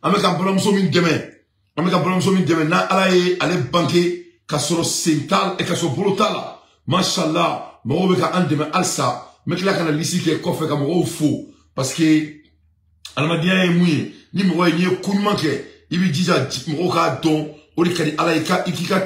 ame ka balamuso min dɛmɛ na ala ye ale banke ka sɔrɔ sen t'a ka sɔrɔ bolo t'a la mashallah mɔgɔw bɛ ka an dɛmɛ halisa n bɛ tila ka na lisi kɛ kɔfɛ ka mɔgɔw fo parce que adamadenya ye mun ye ni mɔgɔ ye n'i ye ko ɲuman kɛ i bɛ jija mɔgɔw k'a dɔn o de ka di ala ye i k'i ka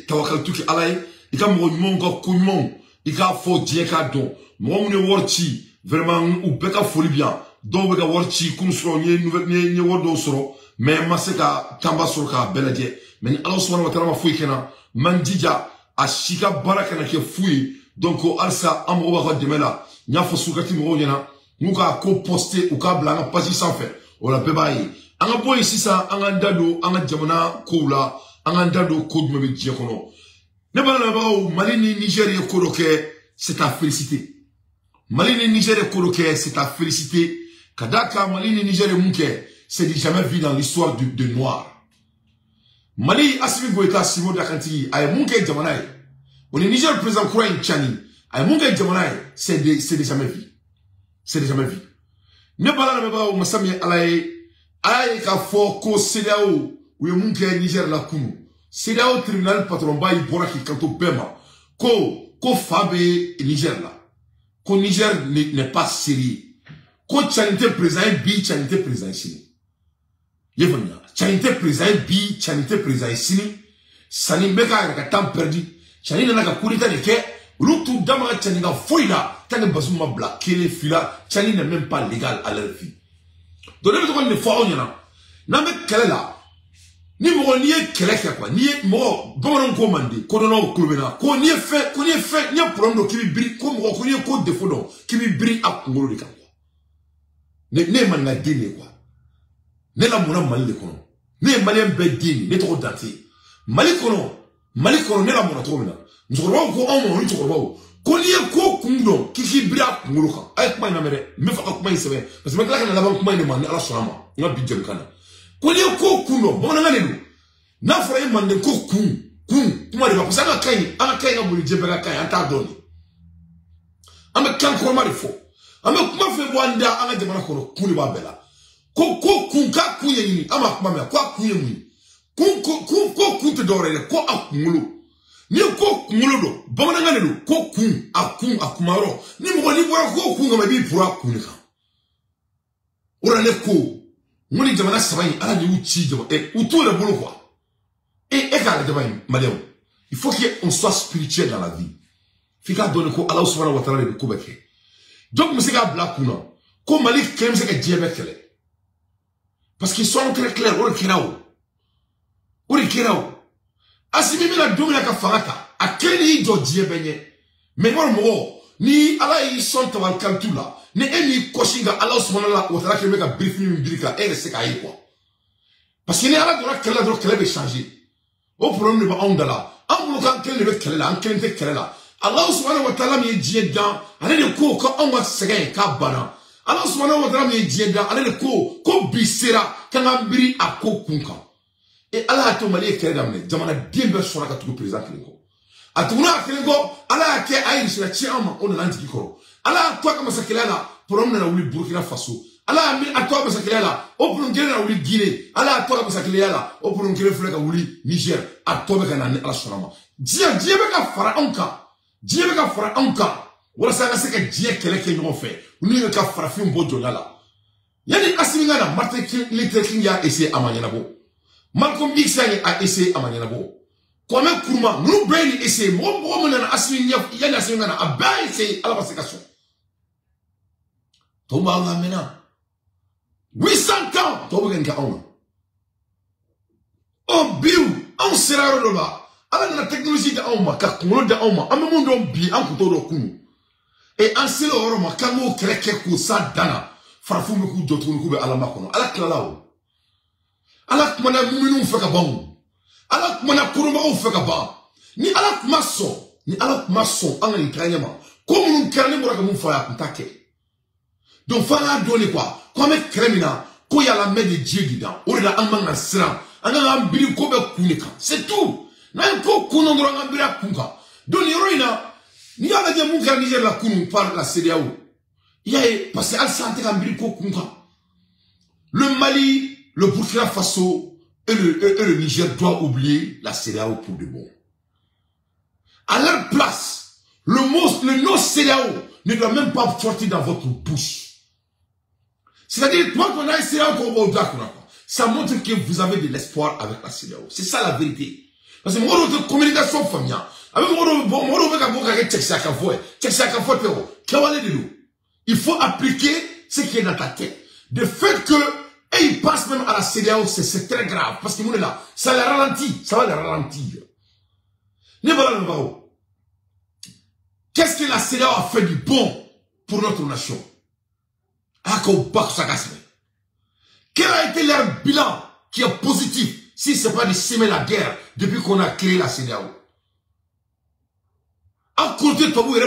tawakalitu kɛ ala ye i ka mɔgɔ ɲumanw ka ko ɲumanw i k'a fɔ diɲɛ k'a dɔn mɔgɔ minnu ye wari ci vraiment u bɛɛ ka foli bi yan dɔw bɛ ka wari ci kun sɔrɔ n ye wari dɔw sɔrɔ mais n ma se ka tanba sɔrɔ k'a bɛɛ lajɛ mais ni ala subahana wa taala ma foyi kɛ n na n man jija a si ka baara kana kɛ fu ye donc halisa an mɔgɔw b'a ka dɛmɛ la n y'a fɔ sukati mɔgɔw ɲɛna n'u k'a ko poster u k'a bila an ka page sanfɛ o la bɛɛ b'a ye an ka bɔ yen sisan an k'an da don an ka jamana kow la an k'an da don ko jumɛn bɛ diɲɛ kɔnɔ ne b'a lamɛnbagaw Mali ni Niger ye ko dɔ kɛ c'est à féliciter Mali ni Niger ye ko dɔ kɛ c'est à féliciter ka d'a kan Mali ni Niger ye mun kɛ c'est du jamais vu dans l'histoire de noir Mali Assimi Goïta Simo Dakantigi a ye mun kɛ jamana ye o ni Niger président kura in Tchani a ye mun kɛ jamana ye c'est de jamais vu c'est de jamais vu ne b'a lamɛnbagaw masa min ye ala ye k'a fɔ ko CEDEAO u ye mun kɛ Niger la kunu CEDEAO tribunal patron ba yi bɔra k'i kanto bɛɛ ma ko fa bɛ Niger la ko Niger n'est pas sérieux ko Tchani tɛ président ye bi Tchani tɛ président ye sini i ye faamuya Tchani tɛ président ye bi Tchani tɛ président ye sini sani bɛ k'a yɛrɛ ka temps perdu Tchani nana ka coup d'état de kɛ olu t'u da maga Tchani ka foyi la tant que Bazoum ma bila kelen fila Tchani n'est même pas légal à leur vie donc ne bɛ tɔgɔ nin fɔ aw ɲɛna n'an bɛ kɛlɛ la ni mɔgɔ n'i ye kɛlɛ kɛ quoi n'i ye mɔgɔ bamananw ko man di kodɔnnaw kulo bɛ na ko n'i ye problème dɔ k'i bɛ biri ko mɔgɔ ko n'i ye ko défaut dɔn k'i bɛ biri a kunkolo de kan quoi ne ye maninka den de ye quoi ne lamɔna Mali de kɔnɔ ne ye maliyɛn bɛɛ den de ne tɔgɔ Dante Mali kɔnɔ ne lamɔna cogo min na musokɔrɔbaw ko anw ma o ni cɛkɔrɔbaw ko n'i ye ko kun dɔn k'i k'i biri a kunkolo kan a ye kuma in lamɛn dɛ n bɛ fɛ ka kuma in sɛbɛn parce que n bɛ tila ka na laban kuma in de ma ni ala sɔnna ma n ka bi jɛmukan na ko n'i ye ko kun dɔn bamanankan de don n'a fɔra e manden ko kun kuma de b'a parce que an ka kan ka boli diɲɛ bɛɛ ka kan ye an t'a dɔn de an bɛ kan kɔrɔma de fɔ an bɛ kuma fɛn bɔ an da an ka jamana kɔnɔ kun de b'a bɛɛ la ko kun k'a kun ye ɲini an b'a kuma mɛn ko a kun ye mun ye ko kun tɛ dɔwɛrɛ ye dɛ ko a kunkolo n'i ye ko kunkolo dɔn bamanankan de don ko kun a kumayɔrɔ ni mɔgɔ n'i bɔra ko kun kama i b'i puru a kun de kan o la ne ko n ko ni jamana saba in ala de y'u ci u t'o de bolo quoi e k'a lajɛ in maliyɛnw il faut qu'on soit spirituel dans la vie f'i k'a dɔn ko ala subahana wa taala de bɛ ko bɛɛ kɛ jɔn tun bɛ se k'a bila kun na ko Mali kɛlɛ bɛ se ka diɲɛ bɛɛ kɛlɛ parce que soyons très clairs o de kɛra o Assimi bɛna don min na ka fanga ta a kɛlen de y'i jɔ diɲɛ bɛɛ ɲɛ mais wari mɔgɔ ni ala y'i sɔn tawakalitu la ni e m'i kɔsi nka ala subahana wa taala kɛlen bɛ ka birifini min biri kan e yɛrɛ se k'a ye quoi parce que ni ala donna kɛlɛ la dɔrɔn kɛlɛ bɛ changer o problème de b'anw da la an bolo k'an kelen de bɛ kɛlɛ la an kelen tɛ kɛlɛ la ala subahana wa taala min ye diɲɛ dan ale de ko k'anw ka sɛgɛn k'a banna ala subahana wa taala min ye diɲɛ dan ale de ko bi sera k'an ka biri a ko kun kan et ala y'a to Mali ye kɛlɛ daminɛ jamanaden bɛɛ sɔnna ka tugu président kelen kɔ a tuguna a kelen kɔ ala y'a kɛ a ye risila ci an ma o nana an jigi kɔrɔ ala y'a to a ka masakɛlɛya la problème nana wuli Burkina Faso ala y'a to a masakɛlɛya la o problème kelen nana wuli Guinée ala y'a to a ka masakɛlɛya la o problème kelen filɛ ka wuli Niger a tɔ bɛ ka na ni ala sɔnna ma diɲɛ bɛ ka fara anw kan walasa an ka se ka diɲɛ kɛlɛ kɛ ɲɔgɔn fɛ n'u ye ka farafin bɔ jɔnya la yanni Assimi ka na Martin Luther King y'a essayé a ma ɲɛnabɔ Malcolm X a essayé a ma ɲɛnabɔ Kwame Nkrumah ninnu bɛɛ ye nin essayé mɔgɔ min nana Assimi yanni Assimi ka na a bɛɛ y'a essayé ala ma se ka sɔn tɔw b'an ka mɛnna 800 ans tɔw bɛ ka nin kɛ anw na ɔ bi anw sera yɔrɔ dɔ la ala nana technologie di anw ma ka kunkolo di anw ma an bɛ mun dɔn bi an kun t'o dɔn kunun et an sera o yɔrɔ ma k'an k'o kɛlɛ kɛ k'o s'a dan na farafinw bɛ k'u jɔ tuguni k'u bɛ ala makɔnɔ ala tilala o ala kumana muminunw fɛ ka ban o ala kumana koromagaw fɛ ka ban ni ala kuma sɔn an ka nin taga ɲɛ ma ko minnu kɛra ne bɔra ka mun fɔ a kun t'a kɛ donc f'an k'a dɔn de quoi ko an bɛ kɛlɛ min na ko yala mɛ de diɲɛ di dan o de la an man ka siran an kan k'an biri ko bɛ kun de kan c'est tout n'an ye ko kun dɔn dɔrɔn an ka biri a kun kan donc nin yɔrɔ in na n'i y'a lajɛ mun kɛra Niger la kunun par la CEDEAO i y'a ye parce que halisa an tɛ k'an biri ko kun kan le le Burkina Faso et le Niger doivent oublier la CEDEAO pour de bon. À leur place, le nom CEDEAO ne doit même pas sortir dans votre bouche. C'est-à-dire, toi, qu'on a un CEDEAO, ça montre que vous avez de l'espoir avec la CEDEAO. C'est ça la vérité. Parce que moi, de communication familiale, il faut appliquer ce qui est dans ta tête. De fait que, et il passe même à la CEDEAO, c'est très grave. Parce que là, ça les ralentit. Ça va les ralentir. Qu'est-ce que la CEDEAO a fait du bon pour notre nation? Quel a été leur bilan qui est positif si ce n'est pas de semer la guerre depuis qu'on a créé la CEDEAO? À côté de Tabou, il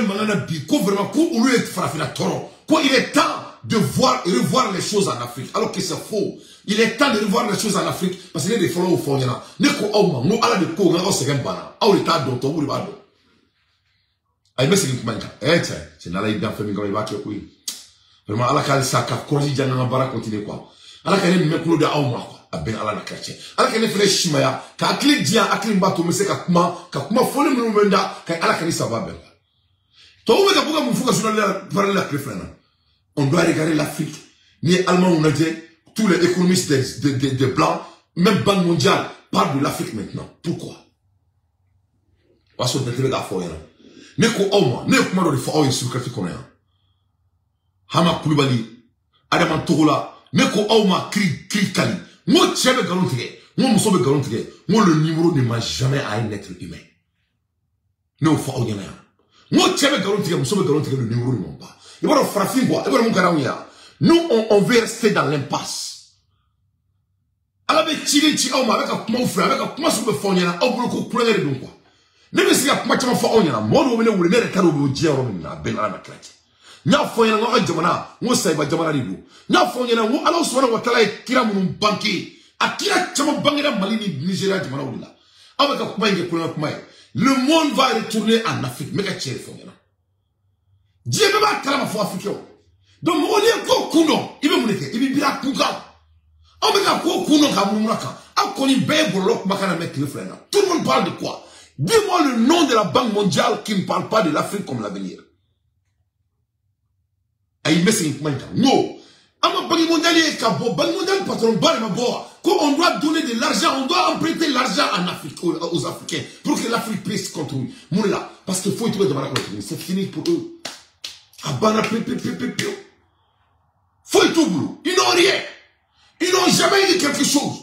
est temps de voir et revoir les choses en Afrique, alors que c'est faux. Il est temps de revoir les choses en Afrique parce qu'il y a des fois où il faut y aller. Nous allons de quoi, nous allons se faire bana. Nous allons de quoi, nous allons ayi bɛ segin kuma in kan cɛ n'ala y'i dan fɛn min kama i b'a kɛ koyi vraiment ala k'ale sa ka kɔrɔji jan ka baara continuer quoi ala ka ne minɛ kulo da aw ma quoi a bɛn ala na kɛ cɛ ala ka ne fɛnɛ simaya ka hakili diyan hakili b'a to n bɛ se ka kuma fɔli minnu bɛ n da ka ala ka ni saba bɛn quoi tubabu bɛ ka bɔ ka mun fɔ ka journal parler la tile filɛ na on doit regarder l'Afrique ni ye Allemagne lajɛ tous les économistes des blancs même Banque mondiale parlent de l'Afrique maintenant pourquoi parce que bɛn tɛ bɛ k'a fɔ ɲɛna ne ko aw ma ne ye kuma dɔ de fɔ aw ye Sukati kɔnɔ yan Hama Kulibali Adama Togola ne ko aw ma Kiri Kali n ko cɛ bɛ nkalon tigɛ n ko muso bɛ nkalon tigɛ n ko le numéro ne m'a jamais à un être humain ne y'o fɔ aw ɲɛna yan n ko cɛ bɛ nkalon tigɛ muso bɛ nkalon tigɛ le numéro ne m'a pas i b'a dɔn farafin quoi i b'a dɔn mun kɛra anw ye yan nous on veut rester dans l'impasse ala bɛ cili ci aw ma a bɛ ka kuma aw fɛ a bɛ ka kuma sugu bɛ fɔ aw ɲɛna aw bolo ko kulonkɛ de don quoi ne bɛ se ka kuma caman fɔ aw ɲɛna mɔgɔ dɔw bɛ ne wele ne yɛrɛ t'a dɔn u bɛ diɲɛ yɔrɔ min na a bɛn ala na kira cɛ n y'a fɔ ɲɛna n ka jamana n ko sayiba jamana de don n y'a fɔ ɲɛna n ko ala subahana wa taala ye kira minnu bange a kira caman bangera Mali ni Nigeria jamanaw de la aw bɛ ka kuma in kɛ kulonkɛ kuma ye le monde va retourner en Afrique n bɛ ka tiɲɛ de fɔ ɲɛna diɲɛ bɛɛ b'a kalama fɔ africain donc mɔgɔ n'i ye ko kun dɔn i bɛ mun de kɛ i bɛ biri a kun kan aw bɛ ka ko kun dɔn k'a munumunu kan aw kɔni bɛɛ ye bɔlɔlɔ kumakan na mɛ tile fila in na tout le monde parle de quoi? Dis-moi le nom de la Banque mondiale qui ne parle pas de l'Afrique comme l'avenir. Non. La Banque mondiale est Banque mondiale patron on doit donner de l'argent, on doit emprunter l'argent en Afrique, aux Africains, pour que l'Afrique puisse contribuer. Parce qu'il faut y trouver de manière continue. C'est fini pour eux. Faut y tout boulot. Ils n'ont rien. Ils n'ont jamais dit quelque chose.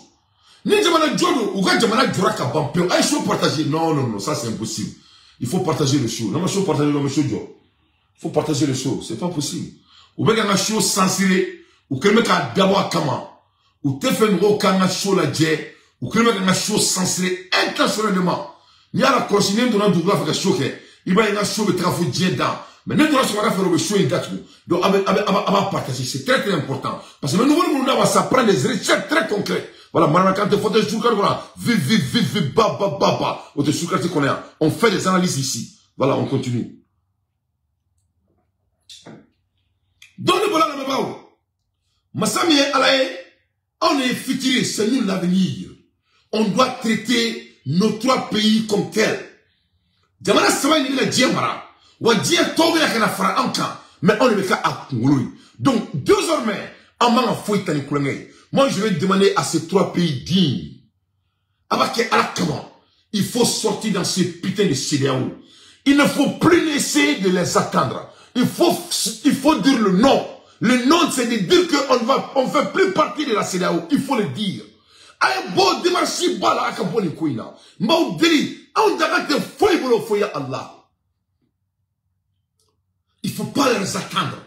Ni jamana jodo ou quand jamana jura ka bampé ay show partager non ça c'est impossible il faut partager le show non show partager le show il faut partager le show c'est pas possible ou bien un show censuré ou quelqu'un qui a d'abord kama ou te fait ngo kana show la jet ou quelqu'un qui a show censuré intentionnellement ni ala continuer dona dougla fa show ke il va y a show de trafo jet dans mais ne doit se faire le show date donc à partager c'est très très important parce que le nouveau monde ça prend des recherches très concrètes. Voilà, maintenant quand tu fais des soukar, voilà, vive, ba, ou des soukar, on fait des analyses ici. Voilà, on continue. Donc, voilà, la mabao. Massami alaye, on est futuré, c'est nous l'avenir. On doit traiter nos trois pays comme tels. Jamana sawa ni la djemara. Wa djia tobe ya kana fara anka. Mais on est qu'à akungului. Donc, désormais, en manga fouille tani koulengay. Moi, je vais demander à ces trois pays dignes. Il faut sortir dans ces putains de CEDEAO. Il ne faut plus essayer de les attendre. Il faut dire le non. Le non, c'est de dire qu'on ne fait plus partie de la CEDEAO. Il faut le dire. Aïe, bon, démarchi, bala, akaboni, kouina. Maudeli, on dirait que fouille, bolo, fouille, Allah. Il ne faut pas les attendre.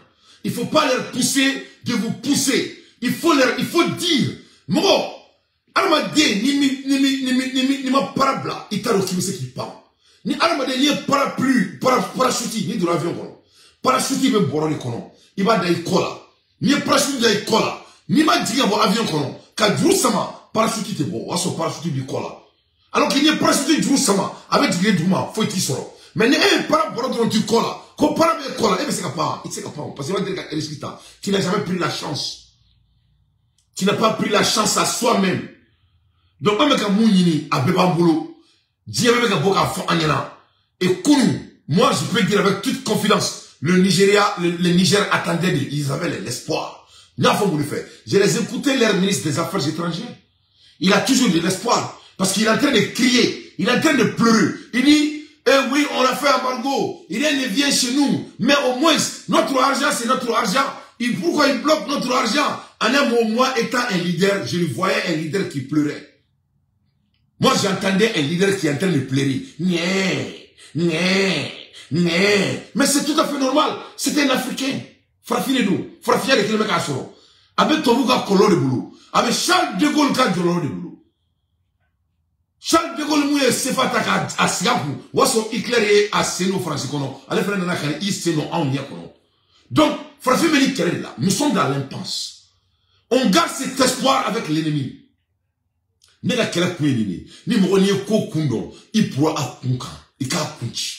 Il ne faut pas les pousser, de vous pousser. Il faut dire, moi, Armade, ni ma parabla, il t'a reçu ce qui parle. Ni Armade, ni parapluie, parachuti, ni de l'avion, parachuti, même boron, il va d'ailleurs cola. Ni parachuti d'ailleurs cola. Ni ma dit à avion, quand Jerusalem, parachuti, t'es bon, à son parachuti du cola. Alors qu'il y a parachuti Jerusalem, avec du Douma, faut qu'il soit. Mais il y a un paraboron du cola, qu'on parle avec cola, et c'est capable, parce qu'il va dire qu'il n'a jamais pris la chance. Tu n'as pas pris la chance à soi-même. Donc, on a mounini à Bébambolo. Dieu a boka fond anyana. Et Kounou, moi, je peux dire avec toute confidence, le Niger attendait, ils avaient l'espoir. N'a pas voulu faire. Je les écoutais, leur ministre des Affaires étrangères. Il a toujours de l'espoir. Parce qu'il est en train de crier. Il est en train de pleurer. Il dit, eh oui, on a fait embargo. Il vient chez nous. Mais au moins, notre argent, c'est notre argent. Pourquoi il bloque notre argent? En un moment, moi, étant un leader, je voyais un leader qui pleurait. Moi, j'entendais un leader qui est en train de pleurer. Mais c'est tout à fait normal. C'était un Africain. Frafine-nous. Frafine de Kilomètre Assoro. Avec Tobuka Kolo de Boulou. Avec Charles de Gaulle Kandjolo de Boulou. Charles de Gaulle Mouye Sefataka à Siakou. Wasso éclairé à Seno Francicono. Allez faire un accueil ici, non, en Niakono. Donc, Frafine me dit qu'elle est là. Nous sommes dans l'impasse. On garde cet espoir avec l'ennemi. Ne la kele kwenini ni mo ni ko kundo ipwa akunka ika kunchi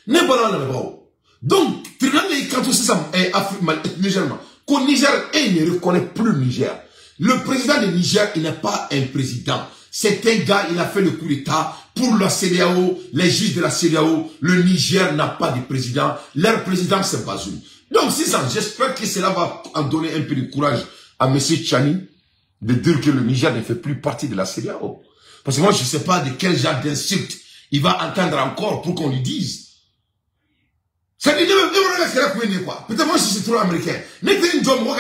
ne bala na bawo donc tribunal les quand c'est ça Afrique Niger ko Niger ne reconnaît plus Niger. Le président de Niger, il n'est pas un président, c'est un gars, il a fait le coup d'état pour la CEDEAO, les juges de la CEDEAO. Le Niger n'a pas de président, leur président c'est Bazoum. Donc c'est ça, j'espère que cela va en donner un peu de courage à monsieur Tchani de dire que le Niger ne fait plus partie de la CEDEAO. Parce que moi, je ne sais pas de quel genre d'insulte il va entendre encore pour qu'on lui dise. Ça dit, peut-être moi, je suis trop américain. N'était une job, moi,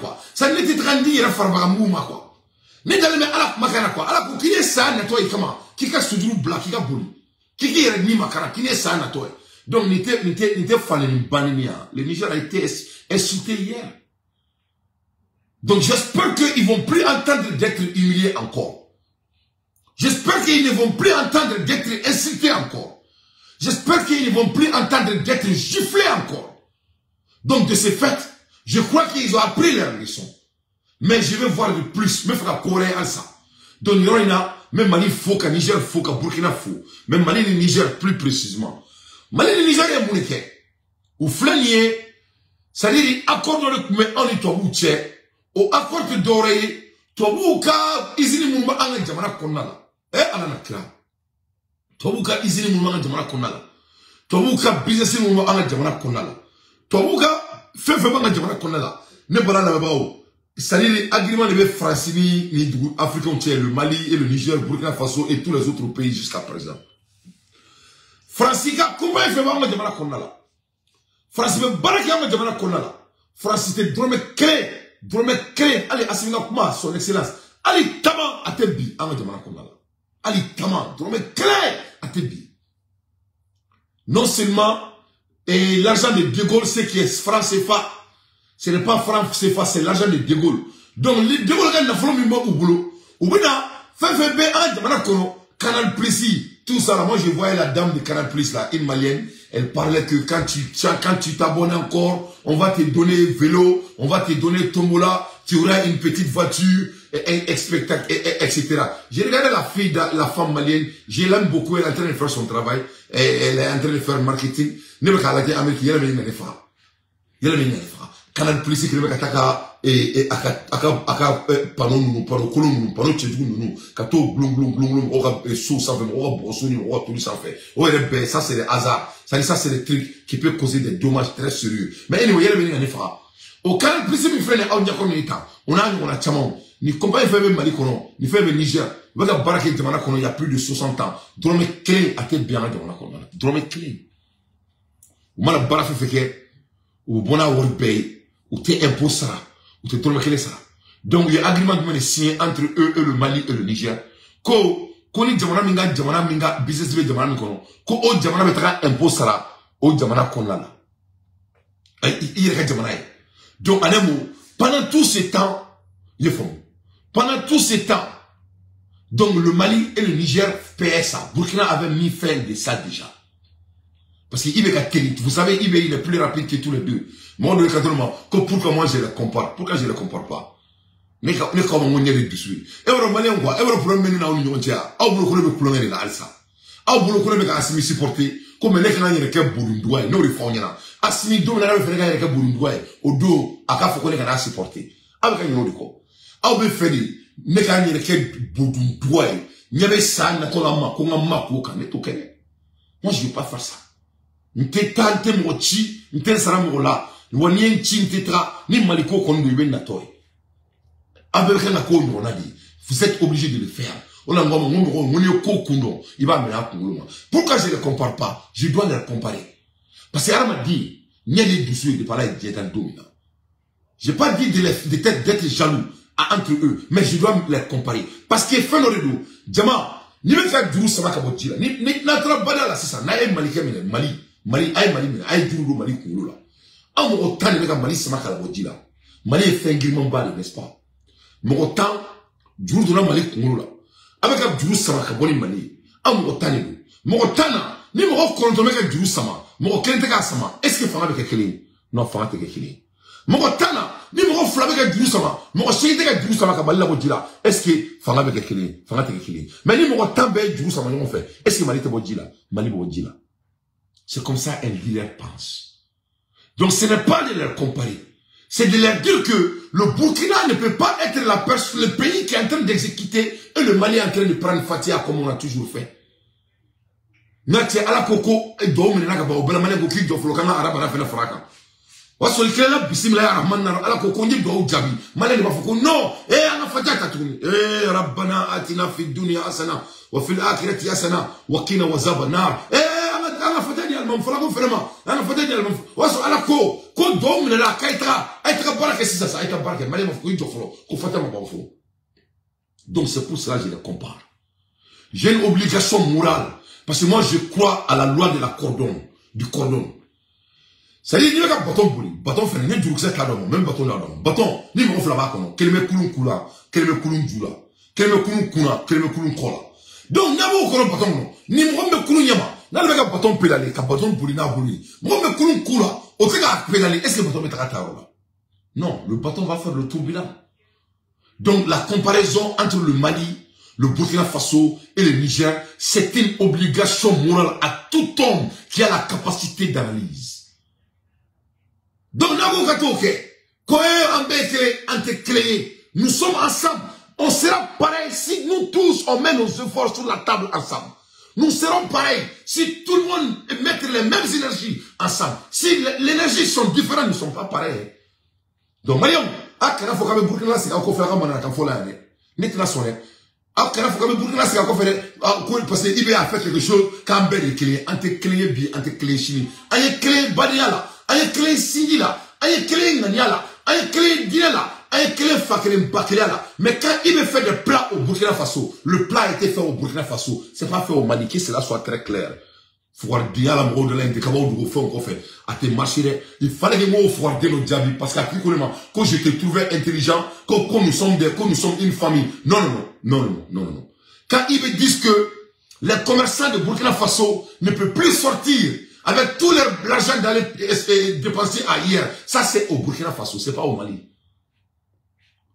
quoi. Ça n'était pas dit, il a fait un mouvement, quoi. N'était pas à la macana, quoi. À la qui est ça, nettoie, comment? Qui a soudou blanc, qui a boulou. Qui est ni macana, qui est ça, nettoie. Donc, n'était fallu une banania. Le Niger a été insulté hier. Donc j'espère qu'ils ne vont plus entendre d'être humiliés encore. J'espère qu'ils ne vont plus entendre d'être insultés encore. J'espère qu'ils ne vont plus entendre d'être giflés encore. Donc de ce fait, je crois qu'ils ont appris leur leçon. Mais je vais voir de plus. Mais il faut Corée à ça. Donc il y en a, même Mali faut qu'à Niger faut qu'à Burkina faut. Même Mali le Niger plus précisément. Mali le Niger est mouniqué. Ou flanier, ça dit accord dans le mais on est toi bouché. Au accord de doré, Tobuka izini mumba anga jamana konala. Anana kra. Tobuka izini mumba anga jamana konala. Tobuka business mumba anga jamana konala. Tobuka fefe anga jamana konala. Ne bala na bao. C'est-à-dire agrément de France ni africain le Mali et le Niger, Burkina Faso et tous les autres pays jusqu'à présent. Francica comment il fait anga jamana konala. France me baraki anga jamana konala. France c'était drôme clé. Drôme clé, allez, Assimina Kuma, son excellence. Allez, Tama, à Tebi, à Madjamana Konala. Allez, Tama, drôme clé, à Tebi. Non seulement, et l'argent de De Gaulle, c'est qui est franc CFA. Ce n'est pas franc CFA, c'est l'argent de De Gaulle. Donc, les De Gaulle, il y a un mimo au boulot. Ou bien, FFB, à Madjamana Kono, Canal Précis, tout ça, là, moi, je voyais la dame de Canal Précis, là, une malienne. Elle parlait que quand tu t'abonnes encore, on va te donner vélo, on va te donner tombola, tu auras une petite voiture, etc. J'ai regardé la fille, la femme malienne, je l'aime beaucoup, elle est en train de faire son travail, elle est en train de faire marketing. Ne me calage américain, elle me fera. Elle me fera. Canal Plus, qui me kataka aka pardon kolon pardon tchedou nous kato blum blum blum blum ora sous ça fait ora brosoni ora tout ça fait ouais ça c'est le hasard ça c'est des trucs qui peuvent causer des dommages très sérieux mais anyway elle venir en fera au Canal Plus mi fait on a comme état on a chamon ni compagnie fait même Mali kono ni fait même Niger va ga baraka demana kono il y a plus de 60 ans drôme clé a été bien demana kono drôme clé ou mala baraka fait que ou bona world pay ou t'es impôt ça ou t'es trop ça. Donc il y a un agrément de signé entre eux et le Mali et le Niger. Ko ni jamana minga business be jamana minga ko o jamana betara impôt ça o jamana konala. Il y a jamana. Donc pendant tout ce temps il faut pendant tout ce temps donc le Mali et le Niger payaient ça. Burkina avait mis fin de ça déjà. Parce qu'il est vous savez, il est plus rapide que tous les deux. Moi, pourquoi moi je le compare? Pourquoi je ne le compare pas? Mais comme on y est dessus. Et on va aller voir, et on va prendre une union entière. Ah, vous le coulez là, ça. Ah, vous le coulez à Assimi supporter. Comme les gens qui ont Burundouai, nous les faisons. Assimi, donc, on a fait un Burundouai. Au dos, à Kafo, on a supporté. Avec un autre coup. Aou be fedi, ne ka nyere ke bodun douai, nyebe sa na to la ma, konga ma ko ka ne to kene. Moi, je ne vais pas faire ça. N'te tante mochi, n'te sara mola, n'wanien chi n'tetra, ni maliko kondo iben na toy. Avec la ko on a dit, vous êtes obligé de le faire. On a un ko kundo, il va me la kundo. Pourquoi je ne les compare pas? Je dois les comparer. Parce qu'elle m'a dit, n'y a les douceurs de parler d'être un dominant. Je n'ai pas dit d'être jaloux entre eux, mais je dois les comparer. Parce qu'il fait le dos. Diamant, ni me faire duru sama kaboti la ni natra bana la sisa na ay mali kemene mali ay duru mali kulu la amu tan ne ka mali sama kaboti la mali fengirement bali n'est-ce pas mo tan duru do mali kulu la avec ka duru sama kaboni mali amu tan ne mo tan ni mo ko to me ka duru sama mo kente ka sama est-ce que fanga be ke kele non fanga te ke kele mo tan ni mo flabe ka duru sama mo shite ka duru sama ka bali la ko dira est-ce que fanga be ke kele fanga te ke kele mais ni mo tan be duru sama ni fait est-ce que mali te bo dira mali bo dira c'est comme ça un leader pense. Donc ce n'est pas de leur comparer, c'est de leur dire que le Burkina ne peut pas être le pays qui est en train d'exécuter et le Mali est en train de prendre Fatia comme on a toujours fait. Nati ala koko e do mena ka ba obela mane ko ki do flo kana araba na fena fraka waso ikela bismillah arrahman arrahim ala koko ndi do jabi mane ba fuko no ana Fatia tuni rabbana atina fid dunya hasana wa fil akhirati hasana wa qina wazab nar ana Fatia di almam fala ko vraiment ana Fatia di almam waso ala ko do mena la kaitra aitra baraka sisa sa aitra baraka mane ba fuko ndi do flo ko Fatia ma ba flo. Donc c'est pour cela que je les compare. J'ai une obligation morale. Parce que moi, je crois à la loi de la cordon, du cordon. C'est-à-dire, il y a un bâton pour lui. Bâton fait rien du coup, c'est là-dedans, même bâton là-dedans. Bâton, ni me reflava comme quel me coulon coula, quel me coulon djula, quel me coulon kuna, quel me coulon cola. Donc, n'a pas encore bâton, non. Ni me coulon yama. N'a pas bâton pédalé, qu'un bâton pour lui, n'a pas lui. Moi, me coulon coula, au fait qu'à pédaler, est-ce que le bâton mettra ta robe? Non, le bâton va faire le tourbillon. Donc, la comparaison entre le Mali, le Burkina Faso et le Niger, c'est une obligation morale à tout homme qui a la capacité d'analyse. Donc, nous sommes ensemble. On sera pareil si nous tous, on met nos efforts sur la table ensemble. Nous serons pareils si tout le monde met les mêmes énergies ensemble. Si les énergies sont différentes, nous ne sommes pas pareils. Donc, Mariam, parce qu'il a fait quelque chose quand il clé, entre clé bi, entre clé chini, entre clé badiala, entre clé singila, entre clé naniala, entre clé diala, entre clé fakele bakeliala. Mais quand il veut faire des plats au Burkina Faso, le plat a été fait au Burkina Faso, c'est pas fait au Mali, que cela soit très clair. Faut dire la mort de l'Inde, il fallait que moi faut dire le diable parce qu'à quand je te trouvais intelligent, quand nous sommes une famille. Non. Quand ils me disent que les commerçants de Burkina Faso ne peuvent plus sortir avec tout l'argent d'aller dépenser ailleurs, ça c'est au Burkina Faso, c'est pas au Mali.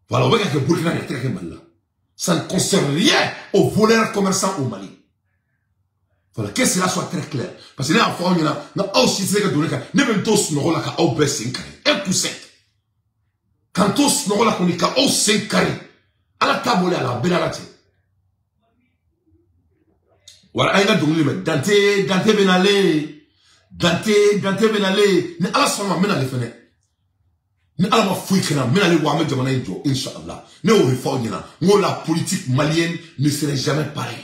Voilà, on voit que le Burkina est très mal là. Ça ne concerne rien aux voleurs commerçants au Mali. Voilà, que cela soit très clair. Parce que là, on a aussi ce que donner, même tous nous avons au baisse 5 carrés. 1 pour 5. Quand tous nous avons au 5 carrés, à la table, à la benalate. Voilà, il y a donc Dante Benalé, Dante Benalé, mais à la somme, mais à les fenêtres. Mais à la fouille, mais à les voir, mais demander, Inch'Allah. Mais au réforme, la politique malienne ne serait jamais pareille.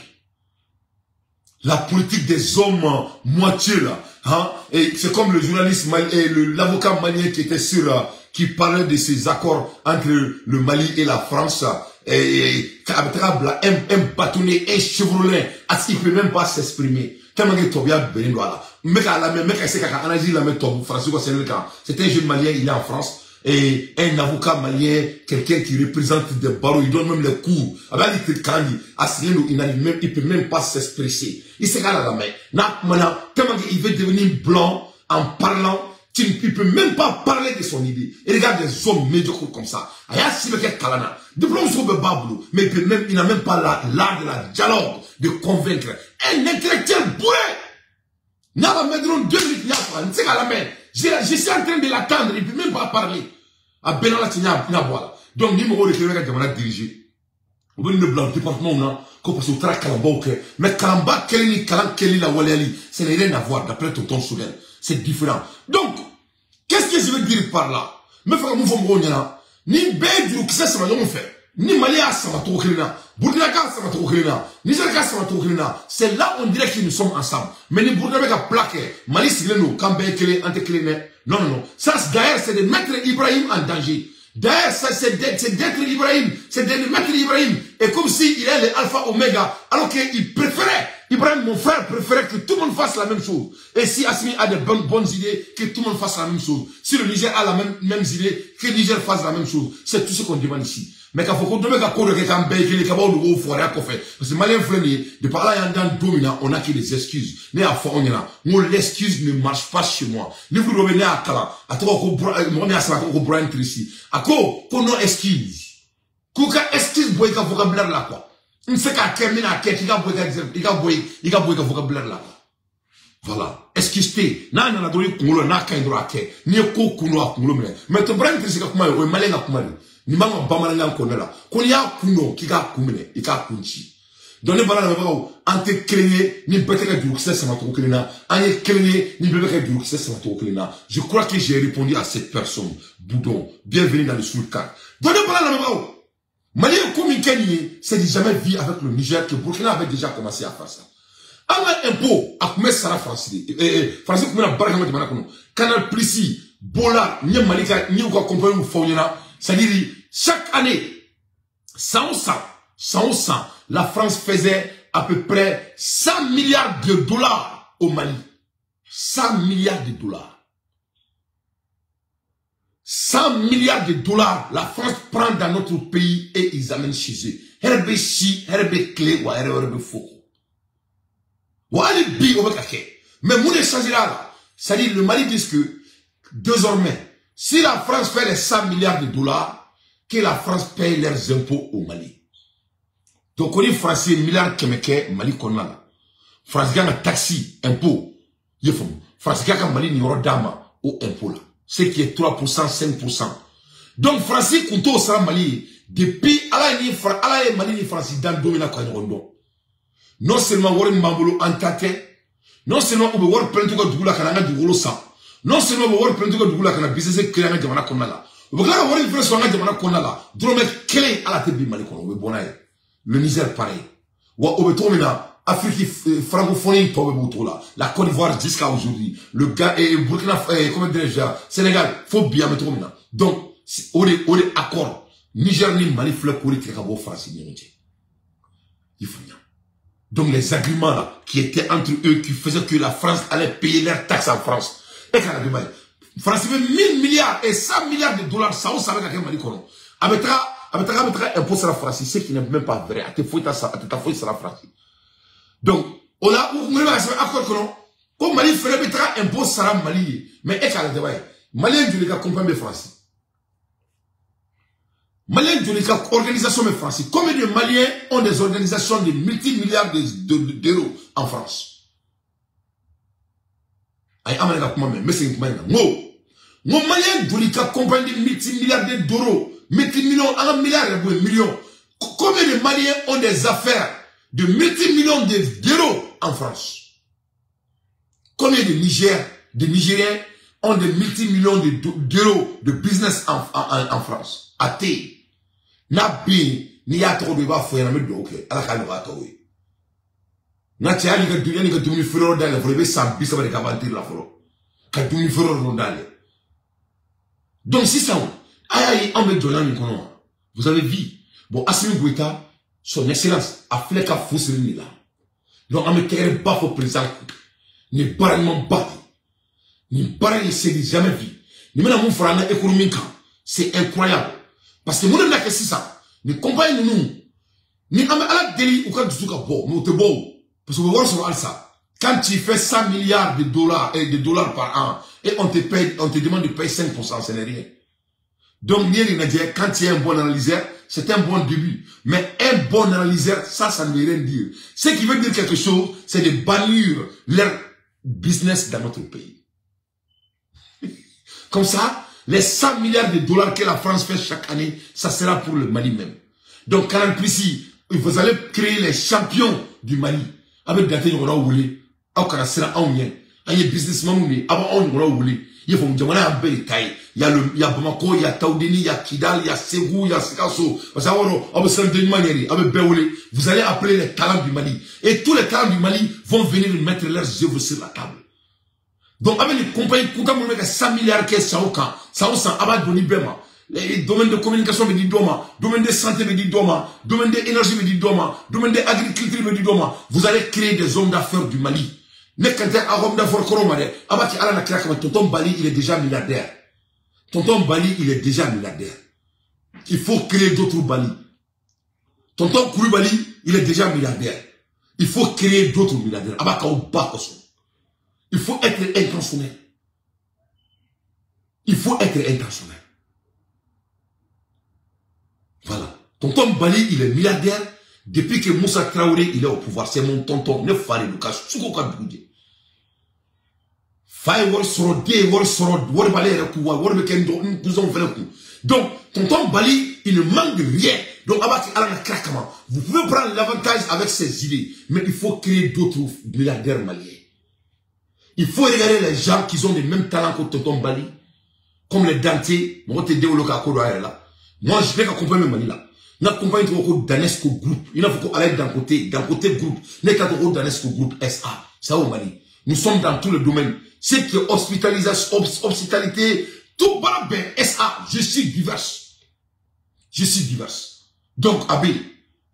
La politique des hommes moitié là, hein, et c'est comme le journaliste et l'avocat malien qui était sur, qui parlait de ces accords entre le Mali et la France, et un bâtonnet, un chevrolet, il peut même pas s'exprimer. Tellement que Tobia Benin là, c'est un jeune malien, il est en France. Et un avocat malien, quelqu'un qui représente des barreaux, il donne même les cours. Il peut même pas s'exprimer. Il se regarde à la main. Tellement qu'il veut devenir blanc en parlant, il ne peut même pas parler de son idée. Et regarde des hommes médiocres comme ça. Mais il n'a même pas l'art de la dialogue, de convaincre. Un intellectuel bourré. N'a pas mettre 2 minutes, je suis en train de l'attendre, il ne peut même pas parler. À Benala Tina, voilà. Donc, ni mo de kele ka jamana diriger. Ou bien le blanc département on ko parce que tra kalamba ok. Mais kalamba kele ni kalam kele la waliali, ça n'a rien à voir d'après tonton Soudel. C'est différent. Donc, qu'est-ce que je veux dire par là? Me fa mo fo mo nyana. Ni be du ki ça ma yo fait. Ni Mali a ça ma to kelina. Burkina ka ça ma to kelina. Niger ka ça ma to kelina. C'est là on dirait que nous sommes ensemble. Mais ni Burkina ka plaqué. Mali sigleno kambe kele ante kele. Non non non. Ça d'ailleurs c'est de mettre Ibrahim en danger. D'ailleurs, c'est d'être Ibrahim, c'est de mettre Ibrahim. Et comme si il est l'alpha oméga, alors qu'il préférait, Ibrahim, mon frère, préférait que tout le monde fasse la même chose. Et si Assimi a de bonnes idées, que tout le monde fasse la même chose. Si le Niger a la même idée, que le Niger fasse la même chose. C'est tout ce qu'on demande ici. Mais quand faut qu'on demande à quoi de quelqu'un paye, qu'il est capable de vous faire à quoi faire. Parce que malin flené, de par là, dans dominant, on a que des excuses. Mais à fond, on est là. Moi, l'excuse ne marche pas chez moi. Ni vous revenez à Kala, à toi, on est à ça, on Brian Tracy. À quoi, qu'on non excuse. Kouka excuse, boy, qu'un vocabulaire là, quoi. On sait qu'à terminer à quête, il a boy, vocabulaire là, quoi. Voilà. Excuse-te. Na, na, na, doli, koulo, na, kaindro, à quête. Ni ko, koulo, à koulo, mais te Brian Tracy, comme moi, ou malin à kumari. Ni manga bamalanga konela koni ya kuno kika kumene ika kunchi donne bala na bawo ante créer ni beteka du succès sama to kelena anye créer ni beteka du succès sama to kelena. Je crois que j'ai répondu à cette personne. Boudon, bienvenue dans le Soulka. Donne bala na bawo Mali comme Kenya, c'est jamais vu avec le Niger que Burkina avait déjà commencé à faire ça. Un impôt à combien ça français français comme la baraka de manakono Canal Plus Bola ni Malika ni quoi compagnie Fognana. C'est-à-dire, chaque année, 100, la France faisait à peu près 100 milliards de dollars au Mali. 100 milliards de dollars. 100 milliards de dollars, la France prend dans notre pays et ils amènent chez eux. Herbe chi, herbe clé, ou herbe faux. Ou allez bi au kake. Mais mon échange là, c'est-à-dire, le Mali dit que, désormais, si la France fait les 100 milliards de dollars, que la France paye leurs impôts au Mali. Donc, on dit français, milliards kemeke, Mali konala. France gagne taxi, impôt. France gagne Mali n'y dama au impôt là. Ce qui est 3%, 5%. Donc, français Kunto sera Mali, depuis, ala Mali ni français dans domina kwa nyondo. Non seulement, Warren Mambolo antate, non seulement, on veut plein de trucs de la kananga du golo sang. Non seulement vous voyez plein de choses que la business créé dans jamana konala. Vous voyez voir une version dans jamana konala. Drôme clé à la tête du Mali kono. Vous voyez le Niger pareil. Ou au beton maintenant Afrique francophonie pour le là. La Côte d'Ivoire jusqu'à aujourd'hui. Le gars et Burkina comment déjà Sénégal faut bien mettre maintenant. Donc on est accord. Niger ni Mali fleur pour les cabo français il faut bien. Donc les agréments là qui étaient entre eux qui faisaient que la France allait payer leurs taxes en France. France fait 1000 milliards et 100 milliards de dollars, ça on savait qu'à Mali kono. Abetra impôt sur la France, c'est qui n'est même pas vrai. À te fouiller ça, à te fouiller sur la France. Donc, on a ouvert accord kono. Comme Mali ferait betra impôt sur la Mali, mais est qu'à la Malien du cas comprend mes Français. Malien du cas organisation mes Français. Combien de Maliens ont des organisations de multimilliards d'euros en France? Ay amana kuma mais c'est une manière mo malien dolika compagnie de multimilliards d'euros multimillions à milliards de millions. Combien de Maliens ont des affaires de multimillions d'euros en France? Combien de Nigériens ont des multimillions d'euros de business en France? Até na bi ni ya trop de ba fo na me do ok ala ka no ato we na tia ni ka dumi furo dans le vrebe sans bisa ba ka bantir la furo ka dumi furo no dans. Donc si ça aïe on me donne ni kono vous avez vu bon Assimi Goïta son excellence a fait ka fusri ni là donc on me kere ba fo président ni barainement ba ni barai c'est jamais vu ni mena mon frère na économique c'est incroyable. Parce que nous n'avons que ça. Ni compagnie nous. Ni à la délit ou quand tu bon, nous te beau. Parce que vous voyez sur ça. Quand tu fais 100 milliards de dollars par an, et on te paye, on te demande de payer 5%, ce n'est rien. Donc, quand tu es un bon analyseur, c'est un bon début. Mais un bon analyseur, ça ne veut rien dire. Ce qui veut dire quelque chose, c'est de bannir leur business dans notre pays. Comme ça, Les 100 milliards de dollars que la France fait chaque année, ça sera pour le Mali même. Donc, quand ici, vous allez créer les champions du Mali. Avec des gens qui ont voulu, il y a businessman, il y a Bamako, il y a Taoudini, il y a Kidal, il y a Ségou, il y a Sikasso. Vous allez appeler les talents du Mali. Et tous les talents du Mali vont venir mettre leurs œuvres sur la table. Donc, avec les compagnies, quand on met 100 milliards qui sont au camp, ça va donner Bema. Les domaines de communication me dit Doma, domaine de santé me dit Doma, domaine de énergie me dit Doma, domaine de agriculture me dit Doma. Vous allez créer des hommes d'affaires du Mali. Mais quand tu as un homme d'affaires Koromade, Abati Alana Krak, tonton Bali, il est déjà milliardaire. Tonton Bali, il est déjà milliardaire. Il faut créer d'autres Bali. Tonton Kouroubali, il est déjà milliardaire. Il faut créer d'autres milliardaires. Abaka Obakoso. Il faut être intentionnel. Il faut être intentionnel. Voilà. Tonton Bali, il est milliardaire. Depuis que Moussa Traoré, il est au pouvoir. C'est mon tonton. Ne fallait le cas. Soukoka Boudé. Faye Wol Sorode, Wol Sorode, Wol Balé, Wol Bekendo, nous avons fait le coup. Donc, tonton Bali, il ne manque de rien. Donc, Abaki Alana Krakama. Vous pouvez prendre l'avantage avec ces idées. Mais il faut créer d'autres milliardaires maliens. Il faut regarder les gens qui ont les mêmes talents que tonton Bali. Comme les dentiers. Moi, je te moi, je vais accompagner le Mali là. Nous accompagnons le Danesco Group. Il faut aller d'un côté groupe. Nous avons Danesco Group SA. Ça au Mali. Nous sommes dans tout le domaine. C'est que hospitalité, tout barbe SA. Je suis divers. Je suis divers. Donc, Abé,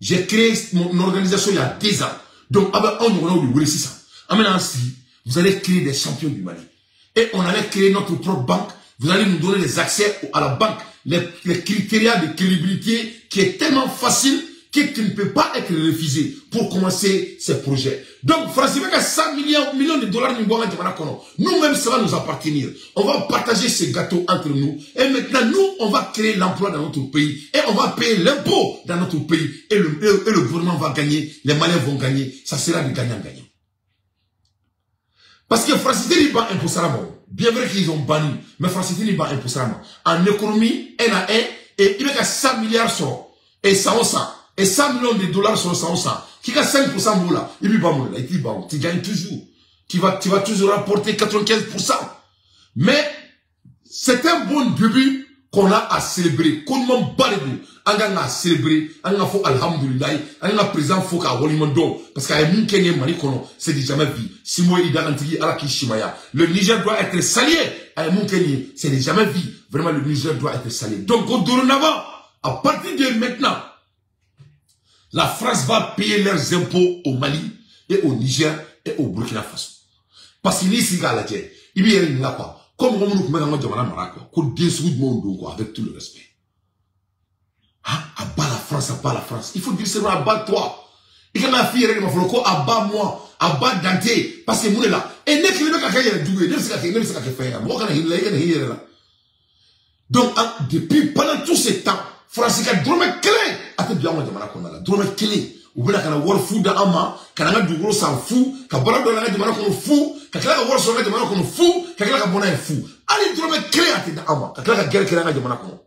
j'ai créé mon organisation il y a 10 ans. Donc, Abé, on a ça. Ainsi, vous allez créer des champions du Mali. Et on allait créer notre propre banque. Vous allez nous donner les accès à la banque. Les critères de crédibilité qui est tellement facile qui ne peut pas être refusé pour commencer ces projets. Donc, France, avec 100 millions de dollars, nous-mêmes, ça va nous appartenir. On va partager ces gâteaux entre nous. Et maintenant, nous, on va créer l'emploi dans notre pays. Et on va payer l'impôt dans notre pays. Et le gouvernement va gagner. Les Maliens vont gagner. Ça sera du gagnant-gagnant. Parce que France, c'est pas impossible. Bien vrai qu'ils ont banni, mais France, c'est pas impossible. En économie, et il y a 100 milliards sur, et 100, et 100 millions de dollars sur 100, qui a 5% de là, il y a pas mal, tu gagnes toujours. Tu vas toujours rapporter 95%. Mais, c'est un bon début qu'on a à célébrer. Qu'on m'a barré, on a célébrer, on a fait alhamdoulilah, on a présent faut qu'à Wolimondo, parce qu'à un Kenya Marikono, c'est déjà jamais vu. Si moi, il a antigui à la Kishimaya, le Niger doit être salié. À un Kenya, c'est déjà jamais vu. Vraiment, le Niger doit être salié. Donc, au dorénavant, à partir de maintenant, la France va payer leurs impôts au Mali, et au Niger, et au Burkina Faso. Parce qu'il y a la terre, il y a une là quoi. Comme on nous met dans le Maroc, avec tout le respect. Ah, abat la France. Il faut dire c'est abat toi. Et quand ma fille, elle m'a fait quoi, abat moi, abat Dante, parce que moi là. Et n'est-ce que le mec a doué, n'est-ce que fait, moi quand il est là. Donc, depuis, pendant tout ce temps, France, il a drôme clé, à te bien, on a drôme clé. Ou bien, quand on a fou d'Ama, quand on a du gros sang fou, quand on a de la qu'on fou, quand on a de la qu'on fou, quand on a fou. Allez, drôme clé à te d'Ama, quand on a guerre qui a de la qu'on.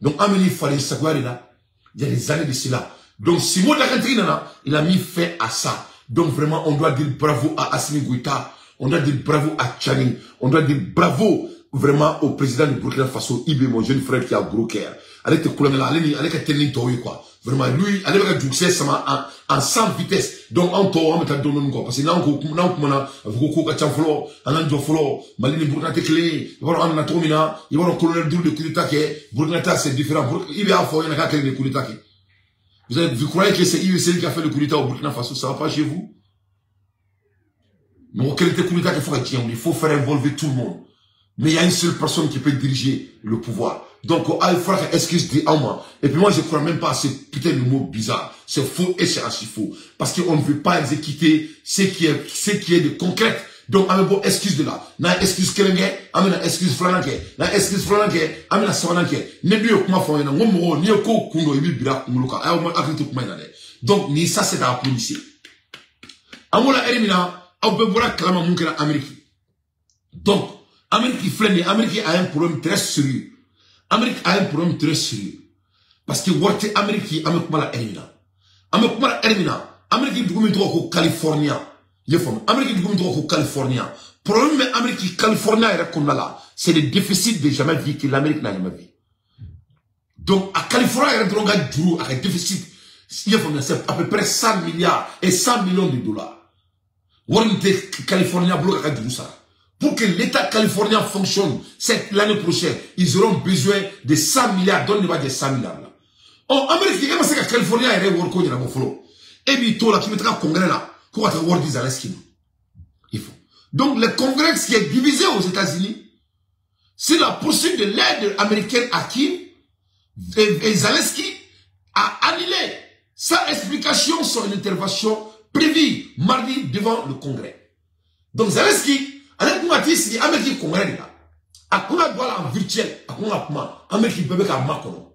Donc, Amélie Fallait savoir là, il y a des années de cela. Donc, Simon Lacantrina, il a mis fin à ça. Donc, vraiment, on doit dire bravo à Assimi Goïta, on doit dire bravo à Tchani, on doit dire bravo vraiment au président du Burkina Faso, Ibé, mon jeune frère qui a gros cœur. Allez te couler là, allez te tenir toi, quoi. Vraiment, lui, allez avec du succès, en 100 vitesses. Donc, en toi, on met donner quoi. Parce que là, on a, beaucoup de chanflo, on a un joflo, Malini Burkina clé, il va avoir un atomina, il va avoir un colonel de coup d'état qui est, Burkina c'est différent. Il va avoir un cas de coup d'état qui. Vous croyez que c'est IEC qui a fait le coup d'état au Burkina Faso, ça va pas chez vous? Mais quel était le coup d'état qu'il faut qu'il y ait, il faut faire involver tout le monde. Mais il y a une seule personne qui peut diriger le pouvoir. Donc, il faudra qu'elle excuse des hommes. Et puis moi, je ne crois même pas à ce putain de mot bizarre. C'est faux et c'est archi faux. Parce qu'on ne veut pas exécuter ce qui est de concret. Donc, on a bon excuse de là. Na excuse kelenge, amena excuse flananke. Na excuse flananke, amena sawananke. Ne biyo kuma fo yana ngomo ni ko kundo ibi bira kumuluka. Ayo mo akritu kuma yana de. Donc, ni ça c'est à policier. Amola elimina, au bebora kalama munkera Amérique. Donc, Amérique a un problème très sérieux. Amérique a un problème très sérieux. Parce que Warte Amérique, Amérique mala Ermina. Amérique mala Ermina. Amérique du coup au California. Amérique du coup au California. Problème mais Amérique California est qu'on a là. C'est le déficit de jamais vu que l'Amérique n'a jamais vu. Donc à Californie, il y a un déficit. C'est à peu près 100 milliards et 100 millions de dollars. California bloque à ça. Pour que l'État californien fonctionne l'année prochaine, ils auront besoin de 100 milliards. Donnez-moi des 100 milliards là. En Amérique, il y a un Californie qui est work on a follow. Et puis toi là qui mettra un congrès là, quoi tu voir des Zelensky. Il faut. Donc le congrès qui est divisé aux États-Unis, c'est la poursuite de l'aide américaine à qui et Zelensky a annulé sa explication sur une intervention prévue mardi devant le Congrès. Donc Zelensky, avec moi, si Amérique Congrès là, à quoi doit en virtuel, à quoi Amérique peut à Macron.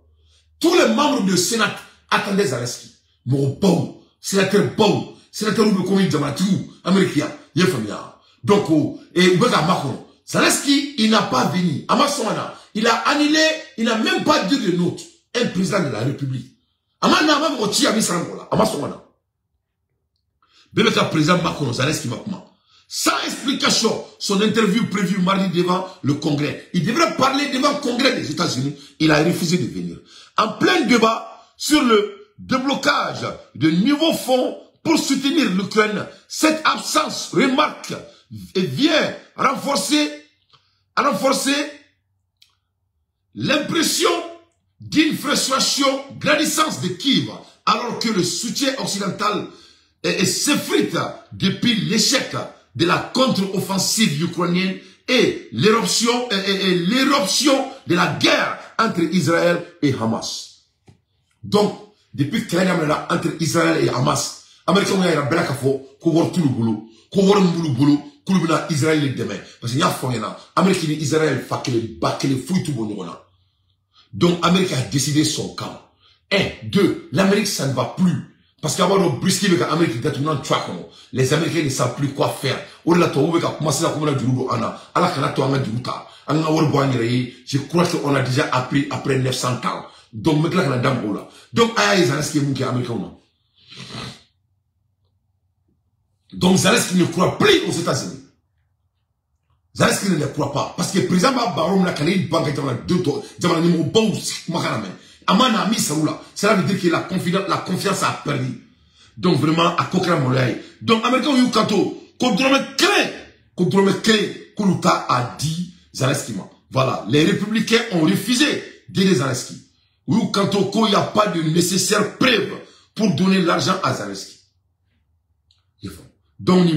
Tous les membres du Sénat attendaient Zelensky. Mon Pau, sénateur Pau, sénateur ou le Djamatou, américain, il est familier. Donc, et à Macron. Zelensky, il n'a pas venu. Amassouana, il a annulé, il n'a même pas dit de note. Un président de la République. Amana même au Tia Misrangola. Amassouana. Bébé président Macron, Zelensky Macron. Sans explication, son interview prévue mardi devant le Congrès. Il devrait parler devant le Congrès des États-Unis. Il a refusé de venir. En plein débat sur le déblocage de nouveaux fonds pour soutenir l'Ukraine, cette absence remarque et vient renforcer l'impression d'une frustration grandissante de Kiev, alors que le soutien occidental s'effrite depuis l'échec de la contre-offensive ukrainienne et l'éruption de la guerre entre Israël et Hamas. Donc, depuis que la entre Israël et Hamas, Américains ont eu un bel café, qu'on voit tout le boulot, qu'on voit le boulot, qu'on voit Israël demain. Parce qu'il y a un Américain et Israël, que les fouilles tout bon. Donc, l'Amérique a décidé son camp. 1, 2, l'Amérique, ça ne va plus. Parce qu'avant le brisky avec l'Amérique, les Américains ne savent plus quoi faire. Je crois qu'on a déjà appris après 900 ans. Donc, donc, Zelensky ne croit plus aux États-Unis. Zelensky ne les croit pas. Parce que le président Barom n'a qu'à banque cela veut dire que la confiance a perdu. Donc vraiment, à Kokra Molay. Donc, Américains ont eu kanto. Contre clé, Koulouta a dit Zelensky. Voilà. Les républicains ont refusé d'aider Zelensky. Oui, kanto, il n'y a pas de nécessaire preuve pour donner l'argent à Zelensky. Donc,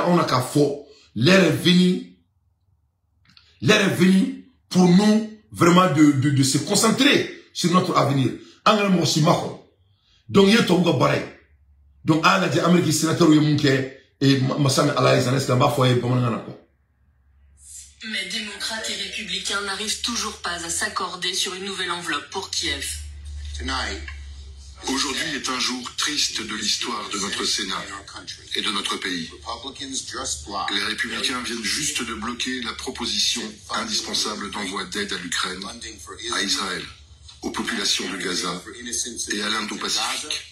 on a qu'à faux. L'air est venu pour nous vraiment de se concentrer sur notre avenir. Donc, il y a tout pareil. Donc, on a dit Amérique sénateur et Massame Alaïs Mais démocrates et républicains n'arrivent toujours pas à s'accorder sur une nouvelle enveloppe pour Kiev. Aujourd'hui est un jour triste de l'histoire de notre Sénat et de notre pays. Les républicains viennent juste de bloquer la proposition indispensable d'envoi d'aide à l'Ukraine, à Israël, aux populations de Gaza et à l'Indo-Pacifique.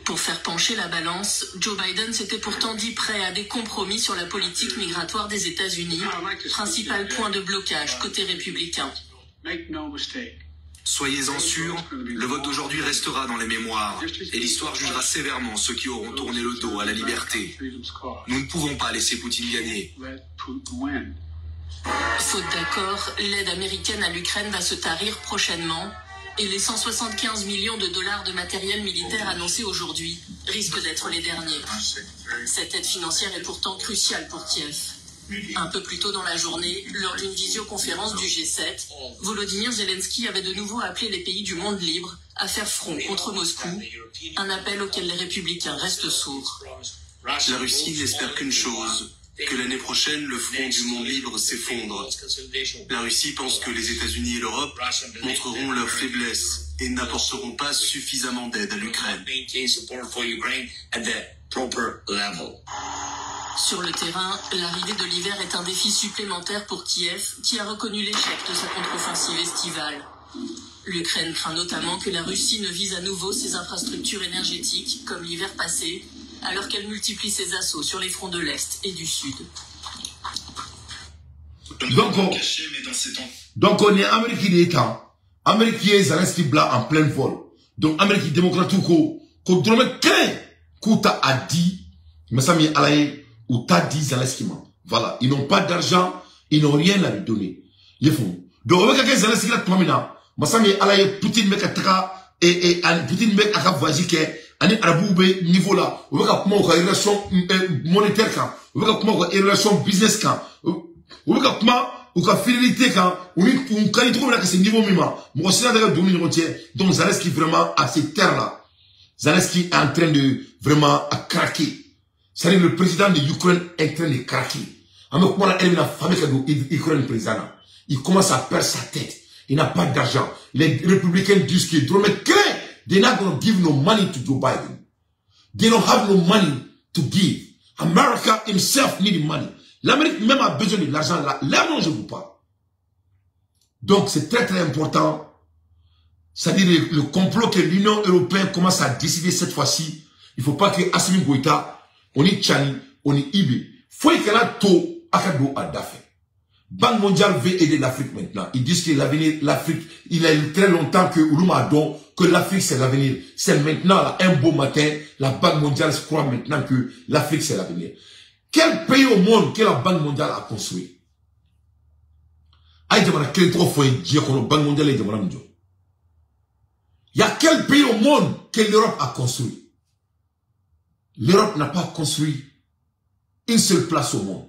Pour faire pencher la balance, Joe Biden s'était pourtant dit prêt à des compromis sur la politique migratoire des États-Unis, principal point de blocage côté républicain. Soyez-en sûrs, le vote d'aujourd'hui restera dans les mémoires et l'histoire jugera sévèrement ceux qui auront tourné le dos à la liberté. Nous ne pouvons pas laisser Poutine gagner. Faute d'accord, l'aide américaine à l'Ukraine va se tarir prochainement et les 175 millions de dollars de matériel militaire annoncés aujourd'hui risquent d'être les derniers. Cette aide financière est pourtant cruciale pour Kiev. Un peu plus tôt dans la journée, lors d'une visioconférence du G7, Volodymyr Zelensky avait de nouveau appelé les pays du monde libre à faire front contre Moscou, un appel auquel les républicains restent sourds. La Russie n'espère qu'une chose, que l'année prochaine, le front du monde libre s'effondre. La Russie pense que les États-Unis et l'Europe montreront leur faiblesse et n'apporteront pas suffisamment d'aide à l'Ukraine. Sur le terrain, l'arrivée de l'hiver est un défi supplémentaire pour Kiev, qui a reconnu l'échec de sa contre-offensive estivale. L'Ukraine craint notamment que la Russie ne vise à nouveau ses infrastructures énergétiques, comme l'hiver passé, alors qu'elle multiplie ses assauts sur les fronts de l'Est et du Sud. Donc on est Amérique d'État. Amérique est Zelensky blanc en plein vol. Donc Amérique démocrate ko drôme craint Kouta a dit, mais ça m'est allé ou t'as dit Zelensky. Voilà, ils n'ont pas d'argent, ils n'ont rien à lui donner. Ils font. Donc on va que Zelensky là toi maintenant. Mais ça m'est allé Poutine mec à et Poutine mec à voyager que ani araboube niveau là. On va comment on a relation monétaire quand, on va comment on a relation business quand, on va comment ou ka fidélité quand on quand trouve là que c'est niveau minimum moi c'est là de dominer entier donc Zelensky vraiment à ces terres là Zelensky est en train de vraiment à craquer c'est-à-dire le président de l'Ukraine est en train de craquer alors comment elle a fabriqué l'Ukraine président il commence à perdre sa tête il n'a pas d'argent les républicains disent qu'ils doivent créer they're not going to give no money to Joe Biden they don't have no money to give America himself need money. L'Amérique même a besoin de l'argent là. Là, non, je vous parle. Donc, c'est très, très important. C'est-à-dire le complot que l'Union européenne commence à décider cette fois-ci. Il ne faut pas que Assimi Goïta, on est Tchani, on est Ibe. Faut qu'il y ait un taux à Kado à Dafé. Banque mondiale veut aider l'Afrique maintenant. Ils disent que l'avenir, l'Afrique, il a eu très longtemps que Ouloumadon, que l'Afrique c'est l'avenir. C'est maintenant, là, un beau matin, la Banque mondiale se croit maintenant que l'Afrique c'est l'avenir. Quel pays au monde que la Banque mondiale a construit? Il y a quel pays au monde que l'Europe a construit? L'Europe n'a pas construit une seule place au monde.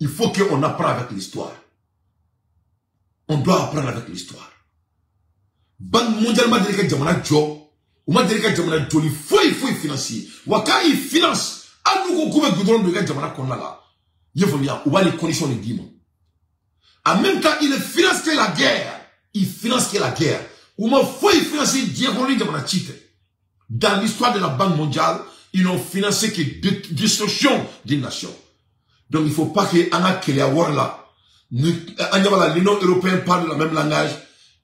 Il faut qu'on apprenne avec l'histoire. On doit apprendre avec l'histoire. Banque mondiale m'a dit que Djamana Djo. Ou m'a dit que Djamana Djo, il faut financer. Waka il finance. A nous qu'on goudron de Djamana qu'on a là. Il faut bien. Ou les conditions de Guimon. En même temps, il finance que la guerre. Il finance que la guerre. Ou m'a faut financer Diagonie de Djamana Chite. Dans l'histoire de la Banque mondiale, ils n'ont financé que destruction d'une nation. Donc il ne faut pas que Anna Keliawar là, l'Union européenne parle de la même langage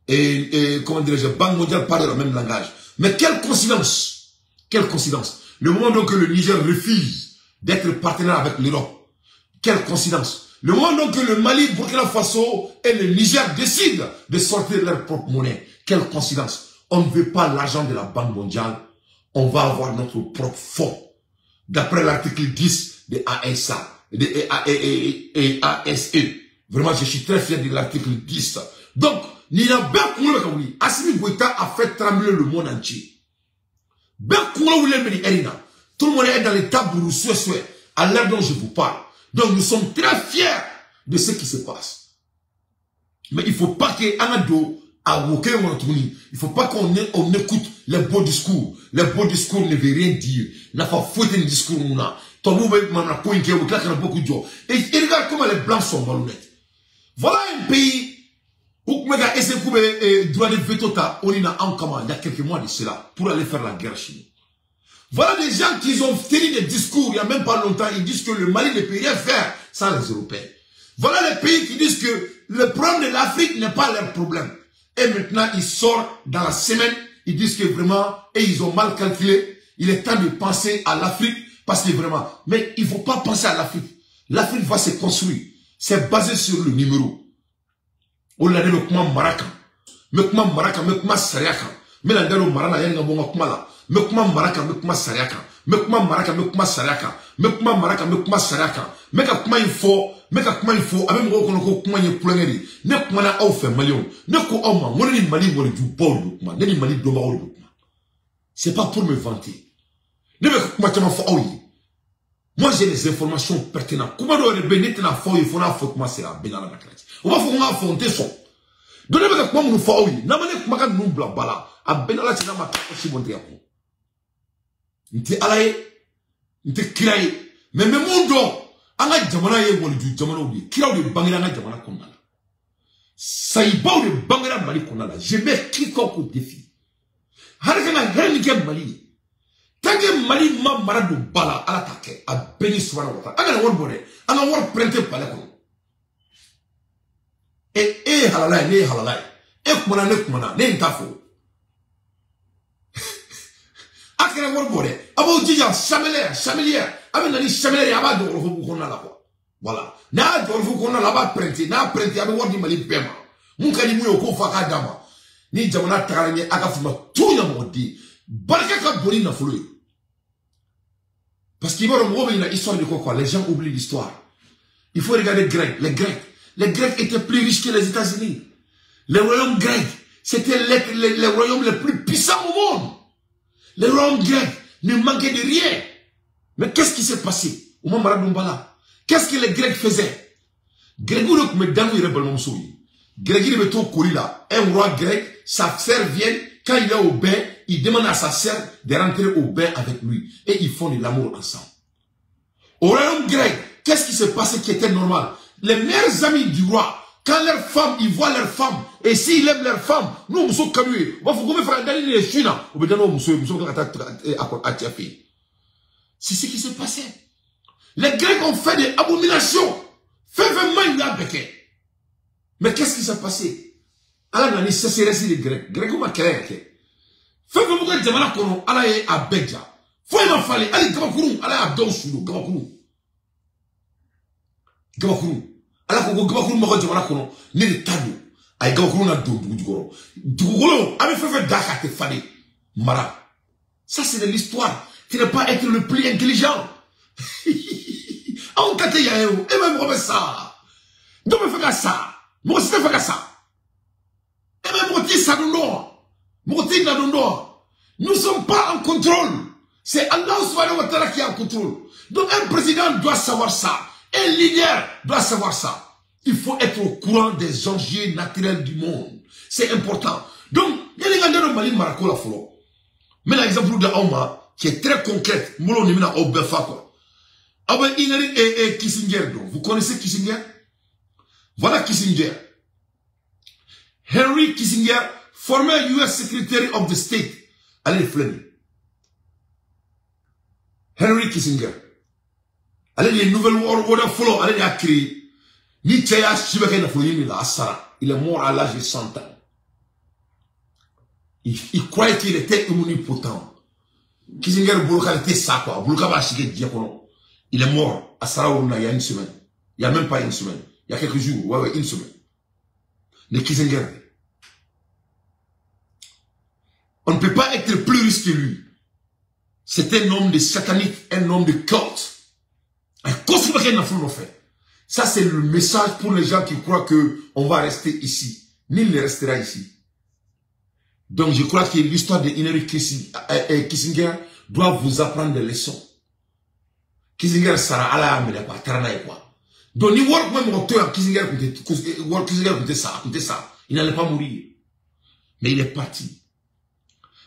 et comment dirais-je, Banque mondiale parle de la même langage. Mais quelle coïncidence! Quelle coïncidence! Le moment donc que le Niger refuse d'être partenaire avec l'Europe, quelle coïncidence! Le moment donc que le Mali, Burkina Faso et le Niger décident de sortir de leur propre monnaie, quelle coïncidence! On ne veut pas l'argent de la Banque mondiale. On va avoir notre propre fonds. D'après l'article 10 de ASA, de ASE. Vraiment, je suis très fier de l'article 10. Donc, Nina Ben Assimi Goïta a fait trembler le monde entier. Ben tout le monde est dans l'état bourrou à l'heure dont je vous parle. Donc, nous sommes très fiers de ce qui se passe. Mais il ne faut pas que Anado il ne faut pas qu'on écoute les beaux discours. Les beaux discours ne veulent rien dire. Il n'a pas fouetté le discours. Et regarde comment les blancs sont malhonnêtes. Voilà un pays où on a essayé de droit de veto on est en commande il y a quelques mois de cela pour aller faire la guerre chez nous. Voilà des gens qui ont tenu des discours il n'y a même pas longtemps. Ils disent que le Mali ne peut rien faire sans les Européens. Voilà les pays qui disent que le problème de l'Afrique n'est pas leur problème. Et maintenant, ils sortent dans la semaine, ils disent que vraiment, et ils ont mal calculé, il est temps de penser à l'Afrique, parce que vraiment, mais il ne faut pas penser à l'Afrique. L'Afrique va se construire. C'est basé sur le numéro. On l'a dit, mais comment Maraka, mais comment Maraka, mais comment Sariaka, mais la dame Marana, il y a un bon là. Mais comment Maraka, mais comment Sariaka, mais comment Maraka, mais comment Sariaka, mais comment Maraka, mais comment Sariaka, mais comment il faut, avec moi, comment il faut, ne comment on a offert Malion, ne comment on a Mali, on a du bon, ne Mali de Mao. C'est pas pour me vanter. Ne me comment tu m'as fait, moi j'ai les informations pertinentes. Comment on a béni la foi, il faut la faute, moi c'est la bénala la crête. On va faire affronter son. Donnez-moi comment nous faut, n'a pas de comment nous blabala, à bénala c'est la matin, aussi bon diable. Nte alaye, nte kiraye, mais même mon don, anga jamana ye wali du jamana oubli, kiraou de bangera anga jamana kondala. Saïba ou de bangera mali kondala, je mets quiconque au défi. Harikana hernikem mali. Tant que Mali m'a maradu bala à l'attaque, à béni souvent au temps. Aga wor bode, aga wor prente pale kono. Halalai, ne halalai. Kumana, ne ntafo. Akere wor bode, abo jija chamelier, abe nani chamelier aba do rofu konna la quoi. Voilà. Na do rofu konna la ba prente, na prente abe wor di Mali pema. Munka ni muyo ko faka dama. Ni jamana takalanye aga fuma tout ya modi. Baraka ka boni na fulu. Parce qu'il va remonter une histoire de quoi. Les gens oublient l'histoire. Il faut regarder les Grecs. Les Grecs étaient plus riches que les États-Unis. Les royaumes grecs, c'était les royaumes les plus puissants au monde. Les royaumes grecs ne manquaient de rien. Mais qu'est-ce qui s'est passé au moment de Mbala? Qu'est-ce que les Grecs faisaient? Grégoire me donne une rebelle souris. Grégoire me tourne courir là. Un roi grec, sa sœur vient, quand il est au bain, il demande à sa sœur de rentrer au bain avec lui. Et ils font de l'amour ensemble. Au royaume grec, qu'est-ce qui s'est passé qui était normal? Les meilleurs amis du roi, quand leurs femmes, ils voient leurs femmes, et s'ils aiment leurs femmes, nous, nous sommes comme eux. C'est ce qui s'est passé. Les Grecs ont fait des abominations. Mais qu'est-ce qui s'est passé? Alors, on a cessé les Grecs. Grecs ont créé. Fais comme vous demandez qu'on allait à Béja. Faut y m'affaler. Allez, Gabakourou. Allez à Donsoulo. Gabakourou. Alors que Gabakourou m'a dit qu'on n'est le tabou. Aïe, Gabakourou n'a Dougoro. Dougoro, avec fait Dakar te fallait. Mara. Ça, c'est de l'histoire. Tu ne pas être le plus intelligent. On kate ya eu. Et même Robert ça. Donc, me fait ça. Moi aussi, je fais ça. Et même moi, ça nous noie. Nous ne sommes pas en contrôle. C'est Allah subhanahu wa ta'ala qui est en contrôle. Donc un président doit savoir ça. Un leader doit savoir ça. Il faut être au courant des enjeux naturels du monde. C'est important. Donc, il y a des gens de Mali Marako la folo. Mais l'exemple de Auma, qui est très concret, Molo Nimina Obefa quoi. Abe Inari et Kissinger. Vous connaissez Kissinger? Voilà Kissinger. Henry Kissinger, former US Secretary of the State. Allez, Fleming. Henry Kissinger. Allez, les nouvelles world follow, allez, a créé. Ni Tchaya Chibaka na Foyini la Asara. Il est mort à l'âge de 100 ans. Il croyait qu'il était omnipotent. Kissinger, Bouloka était ça, quoi. Bouloka va acheter Diakono. Il est mort à Saraouna il y a une semaine. Il n'y a même pas une semaine. Il y a quelques jours. Ouais, une semaine. Le Kissinger. On ne peut pas être plus riche que lui. C'est un homme de satanique, un homme de culte. Ça, c'est le message pour les gens qui croient qu'on va rester ici. Nul ne restera ici. Donc, je crois que l'histoire de Henry Kissinger doit vous apprendre des leçons. Kissinger sera à la amène quoi, taranaï quoi. Donc, ni work même auteur Kissinger écoutait ça. Il n'allait pas mourir. Mais il est parti.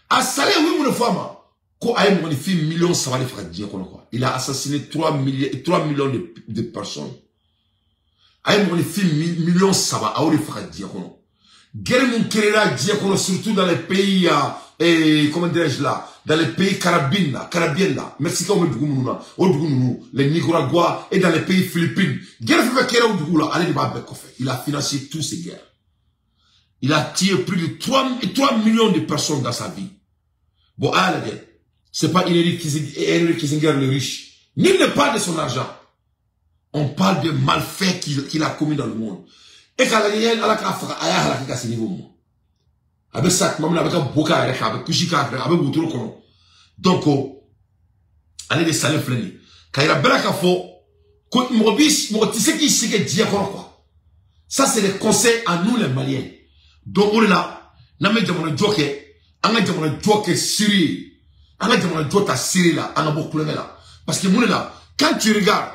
A salé, oui, mon femme. Il a assassiné 3 millions de personnes. Millions Saba, surtout dans les pays, comment dirais-je là, dans les pays caribéens là, Mexique, les Nicaragua et dans les pays philippines. Il a financé toutes ces guerres. Il a tué plus de 3 millions de personnes dans sa vie. Bon, c'est pas Henry Kissinger le riche. Nul ne parle de son argent. On parle de malfaits qu'il a commis dans le monde. Et quand il y a à ce niveau, avec ça, avec Boka, avec Kushika, avec Boutoro. Donc, allez les salés flânés. Quand il y a Belaka fo, quand Mobis, Motissé qui s'est dit quoi. Ça, c'est les conseils à nous les Maliens. Donc, on est là, n'a pas de joker. On a dit que Syrie, on a dit que Syrie là, on a beaucoup là. Parce que là, quand tu regardes,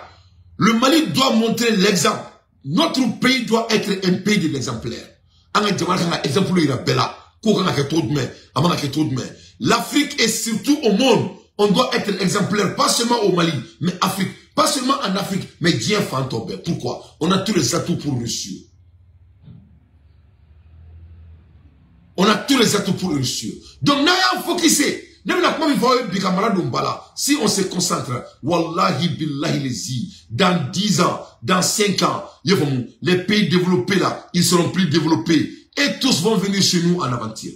le Mali doit montrer l'exemple. Notre pays doit être un pays de l'exemplaire. On a dit que exemple il a bella, qu'on a trop de main, l'Afrique et surtout au monde, on doit être exemplaire, pas seulement au Mali, mais Afrique, pas seulement en Afrique, mais Dieu fantôme. Pourquoi? On a tous les atouts pour réussir. On a tous les atouts pour réussir. Donc, nous avons focusé. Si on se concentre, wallahi billahi lezi, dans 10 ans, dans 5 ans, les pays développés là, ils seront plus développés. Et tous vont venir chez nous en aventure.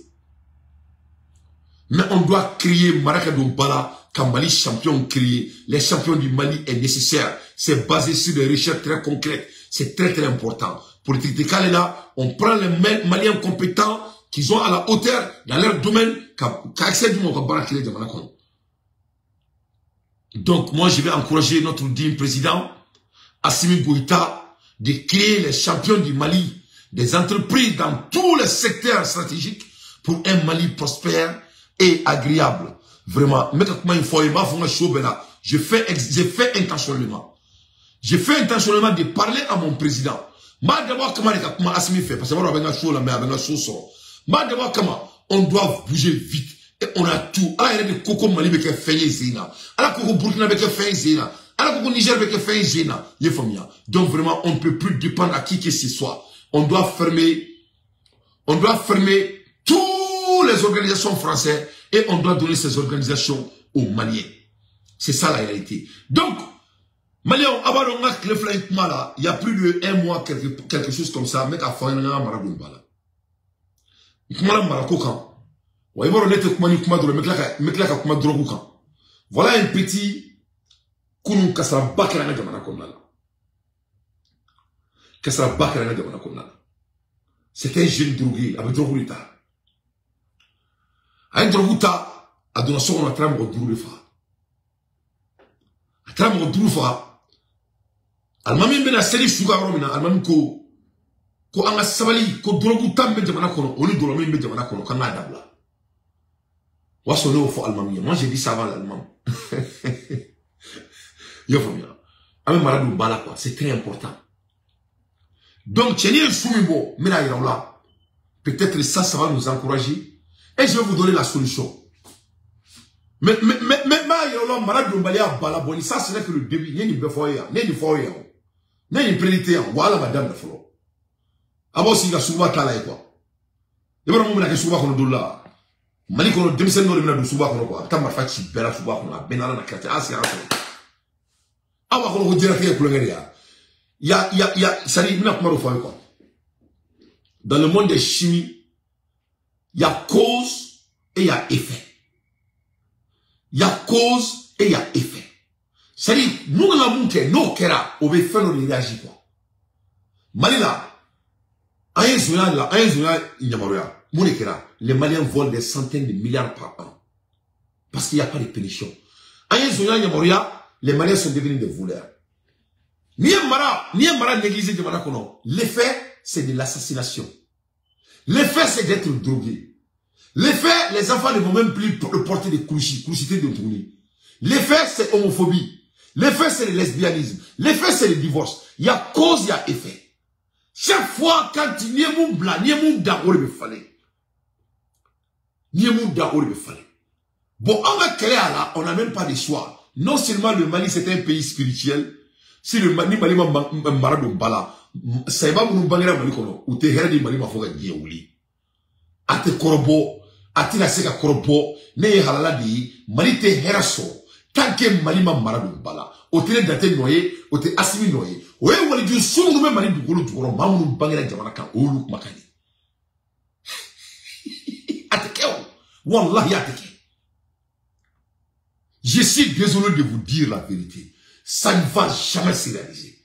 Mais on doit créer Maraka Dombala, quand Mali champion créé. Les champions du Mali est nécessaire. C'est basé sur des recherches très concrètes. C'est très très important. Politique de Kalela, on prend les Maliens compétents qui sont à la hauteur dans leur domaine, donc moi je vais encourager notre digne président Assimi Goïta de créer les champions du Mali, des entreprises dans tous les secteurs stratégiques pour un Mali prospère et agréable. Vraiment, je fais intentionnellement. J'ai fait intentionnellement de parler à mon président. D'abord comment Assimi fait, parce que moi d'abord comment on doit bouger vite et on a tout. Alors il y a des Coco Mali qui fait zéna, alors Coco Burkina qui fait zéna, alors Coco Niger qui fait zéna. Donc vraiment on ne peut plus dépendre à qui que ce soit. On doit fermer toutes les organisations françaises et on doit donner ces organisations aux Maliens. C'est ça la réalité. Donc Maliens, il y a plus de 1 mois, quelque chose comme ça, mais à faire un Maradombala. Voilà un petit Kounou Kassara Bakara Jamana Kondala. Kassara Bakara Jamana Kondala. C'était un jeune drogué, avec Droguita. Un Droguita a donné son trame au Drogufa. A trame au Drogufa. Almami Bena Seli Sugaromina, Almami Ko. Ko anga sabali ko drogu tambe jamana kono oni dolomi be jamana kono kanga dabla waso no fo almamia. Moi j'ai dit ça avant l'allemand. Yo famia ame Maradou Bala quoi, c'est très important. Donc Tchénier Soumibo mena iraola, peut-être ça va nous encourager et je vais vous donner la solution. Mais ma iraola Maradou Bala Bala boni, ça ce n'est que le début. Ni befoya ni foya ni prédité voilà madame de folo. Abo singa suba kala quoi. Ibara mo mena ke suba kono dolla. Mali kono demisen no mena do suba kono quoi. Tamba fachi bela suba kono benala na kati asia raso. Awa kono ko dira ke kulengere ya. Ya sari mena kuma do fa quoi. Dans le monde des chimies, il y a cause et il y a effet. Il y a cause et il y a effet. C'est-à-dire, nous la monke no kera obe fait no réagir quoi. Mali là les Maliens volent des centaines de milliards par an. Parce qu'il n'y a pas de punition. Les Maliens sont devenus des voleurs. L'effet, c'est de l'assassination. L'effet, c'est d'être drogué. L'effet, les enfants ne vont même plus porter des couchicités de tourner. L'effet, c'est homophobie. L'effet, c'est le lesbianisme. L'effet, c'est le divorce. Il y a cause, il y a effet. Chaque fois, quand il n'y a mon blanc, il y a mon da, bon, on va créer là, on n'a même pas de choix. Non seulement le Mali, c'est un pays spirituel. Si le Mali, Maradou Bala, c'est pas mon bangra Mali kono, ou te herdi Mali ma foga dieuli. Ate korobo, ate la seka korobo, ne halala di, Mali te heraso. Tant que Mali ma Maradou Bala, au télé daté noyé, au té Assimi noyé. Ouais, on va dire, si on nous Mali du Golo du Golo, Mamoun Bangla Jamaka, Oulu Makani. Atekeo, Wallah Yateke. Je suis désolé de vous dire la vérité. Ça ne va jamais se réaliser.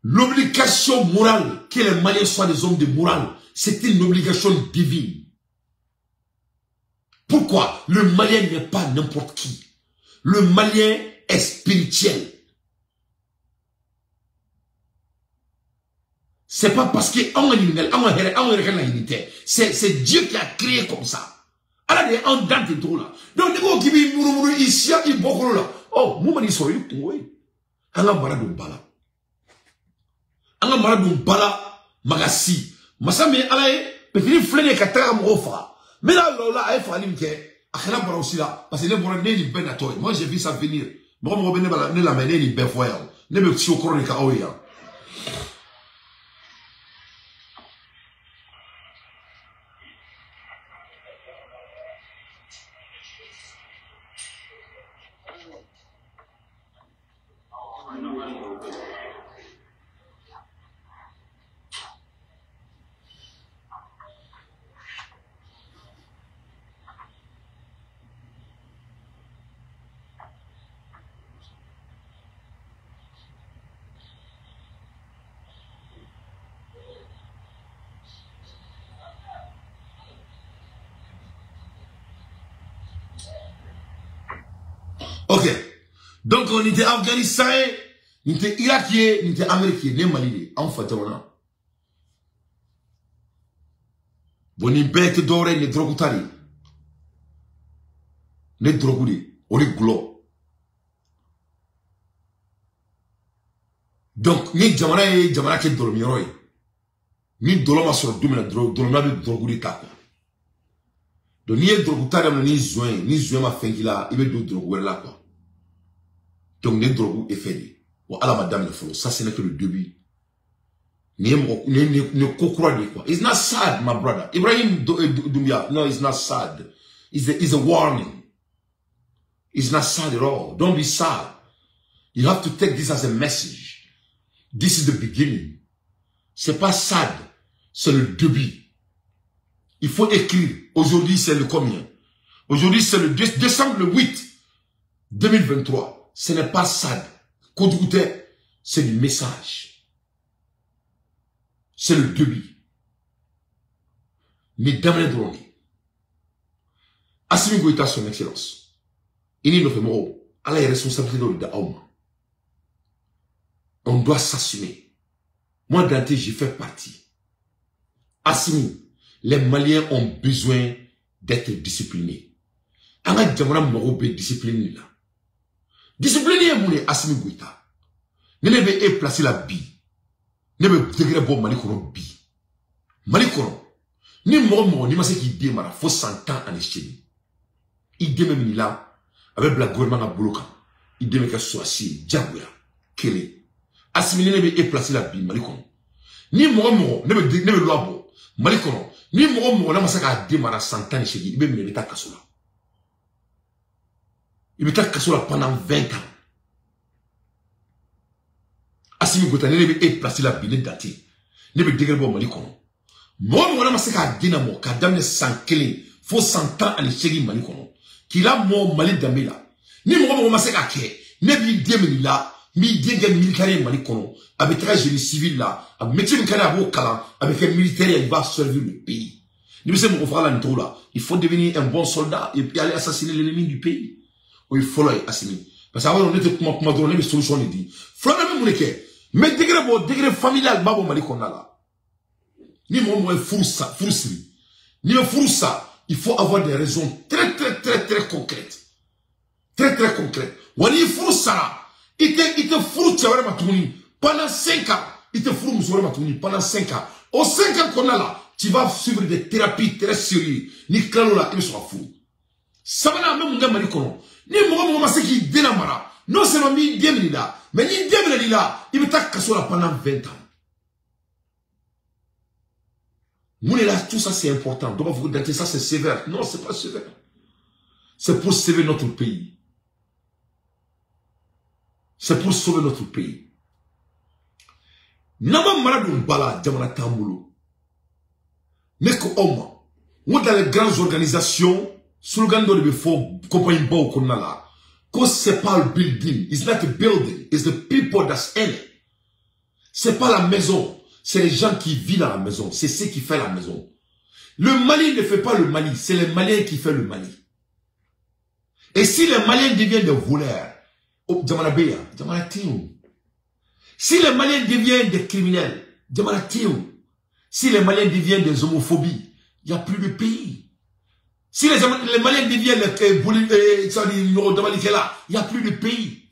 L'obligation morale que les Maliens soient des hommes de morale, c'est une obligation divine. Pourquoi? Le Malien n'est pas n'importe qui. Le Malien est spirituel. C'est pas parce que c'est Dieu qui a créé comme ça. Alors, il en date de tout là. Donc, il y a ici, il y a là. Oh, moi, je suis oui. Anga Maradou Bala. Anga Maradou Bala, Magassi. Masame, alaye, peut-être flâner katara mofa. Mais là, il faut aller me dire, Akhala Bara aussi là, parce que les Borans n'est ben à toi. Moi, j'ai vu ça venir. Moi, je vais venir la mener, il ben foyer. Ne me tue au courant de Kaoya. Ok. Donc, on était Afghanistan, on était Irakien, on était Américain, on était Malien. En fait, on a. Bon, on bête doré, on est drogutari. On est droguri, on est glo. Donc, ni jamana qui est dormiroi. Ni doloma sur domina doloma de droguri ta. Donc, ni est drogutari, ni zoin ma fin qui là, il veut de droguer là, quoi. Donc, les drogues est fait. Voilà, madame le follow. Ça, ce n'est que le début. Ne kokura quoi. It's not sad, my brother. Ibrahim Doumbia, no, it's not sad. It's a warning. It's not sad at all. Don't be sad. You have to take this as a message. This is the beginning. C'est pas sad. C'est le début. Il faut écrire. Aujourd'hui, c'est le combien? Aujourd'hui, c'est le décembre le 8 2023. Ce n'est pas sad. Kodouté, c'est du message. C'est le début. Mesdames et messieurs, Assimi Goïta, son excellence. Il nous fait mort. À la responsabilité de l'homme. On doit s'assumer. Moi, Dante, j'y fais partie. Assimi, les Maliens ont besoin d'être disciplinés. On a dit discipliné là. Discipliné, mon Assimi Goïta. Ne devez pas placer la bille. Ne me degré bon Mali kono bi. Mali kono. Ni mo ni ma se ki démara faut 100 ans en échelle. Il démé ni là avec la gouvernement à bloquer. Il démé que soit si diabouya kele. Assimilé ne be placer la bi Mali kono. Ni mo ne me loi bon Mali kono. Ni mo na ma se ka démara 100 ans échelle. Il be me ta kasola. Il me ta kasola pendant 20 ans. Assimi Goïta ne be placer la bine dati ne be degré bon Mali kono mo na masaka dina mo ka damne sankele fo 100 ans ali chegi Mali kono kila mo Mali damela ni mo masaka ke ne bi demeni la mi dege militaire Mali kono avec très génie civil là avec métier kana bo kala avec un militaire il va servir le pays ni se mo fala nto là il faut devenir un bon soldat et puis aller assassiner l'ennemi du pays ou il faut là Assimi parce que on était comment donner des solutions ni dit flana même ke mais degré familial babo Mali konna là. Ni mon foussa, ni un foussa, il faut avoir des raisons très concrètes. Très concrètes. Wani foussa, il te foussa pendant 5 ans. Il te foussa pendant 5 ans. Aux 5 ans qu'on a là, tu vas suivre des thérapies très sérieuses. Ni là, il sera fou. Ça va même Mali kono. Ni mon qui dénamara. Non seulement mi diemini là, mais ni diemini là, il me tape kasola pendant 20 ans. Là, tout ça c'est important. Donc vous dites ça c'est sévère. Non, c'est pas sévère. C'est pour sauver notre pays. C'est pour sauver notre pays. Nama maradou bala jamana tambulo. Neko oma. Ou dans les grandes organisations, slogan de before compagnie bao konala. Cause c'est pas le building. It's not a building. It's the people that's in it. C'est pas la maison. C'est les gens qui vivent dans la maison. C'est ceux qui font la maison. Le Mali ne fait pas le Mali. C'est les Maliens qui font le Mali. Et si les Maliens deviennent des voleurs, si les Maliens deviennent des criminels, si les Maliens deviennent des homophobies, il n'y a plus de pays. Si les Maliens deviennent il n'y a plus de pays.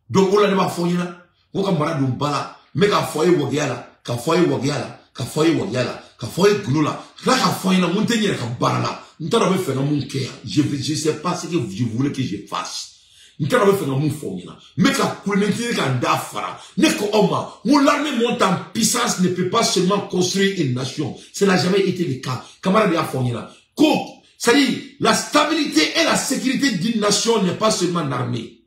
Donc, on a fait là. On a fait bala. Mais quand foyer wagiala, quand foyer wagiala, quand foyer wagiala, quand foyer goulola, là quand foyer na montagne quand barala. Nous t'avons fait un mon cœur. Je sais pas ce que je voulais que je fasse. Nous t'avons fait un mon foyer là. Mais quand pour maintenir quand d'afara, n'est qu'au oma, où l'armée monte en puissance ne peut pas seulement construire une nation. Ça n'a jamais été le cas. Camarade de foyer là. C'est-à-dire, la stabilité et la sécurité d'une nation n'est pas seulement l'armée.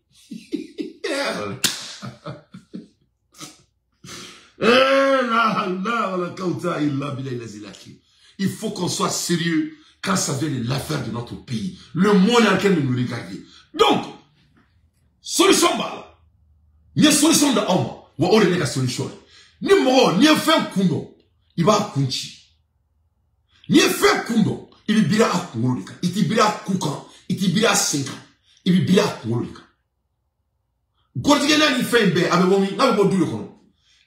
Il faut qu'on soit sérieux quand ça vient de l'affaire de notre pays. Le monde est en train de nous regarder. Donc, solution bala. Il y a solution de homme. Ou on est la solution. Ni moro, ni fait un kundo. Il va kunchi. Ni fait un kundo. Il bira à Kouroulika, il bira à Koukan, il bira à 5 ans. ibi bila ngolika gordigena ni fembe abe womi na be bodu le kono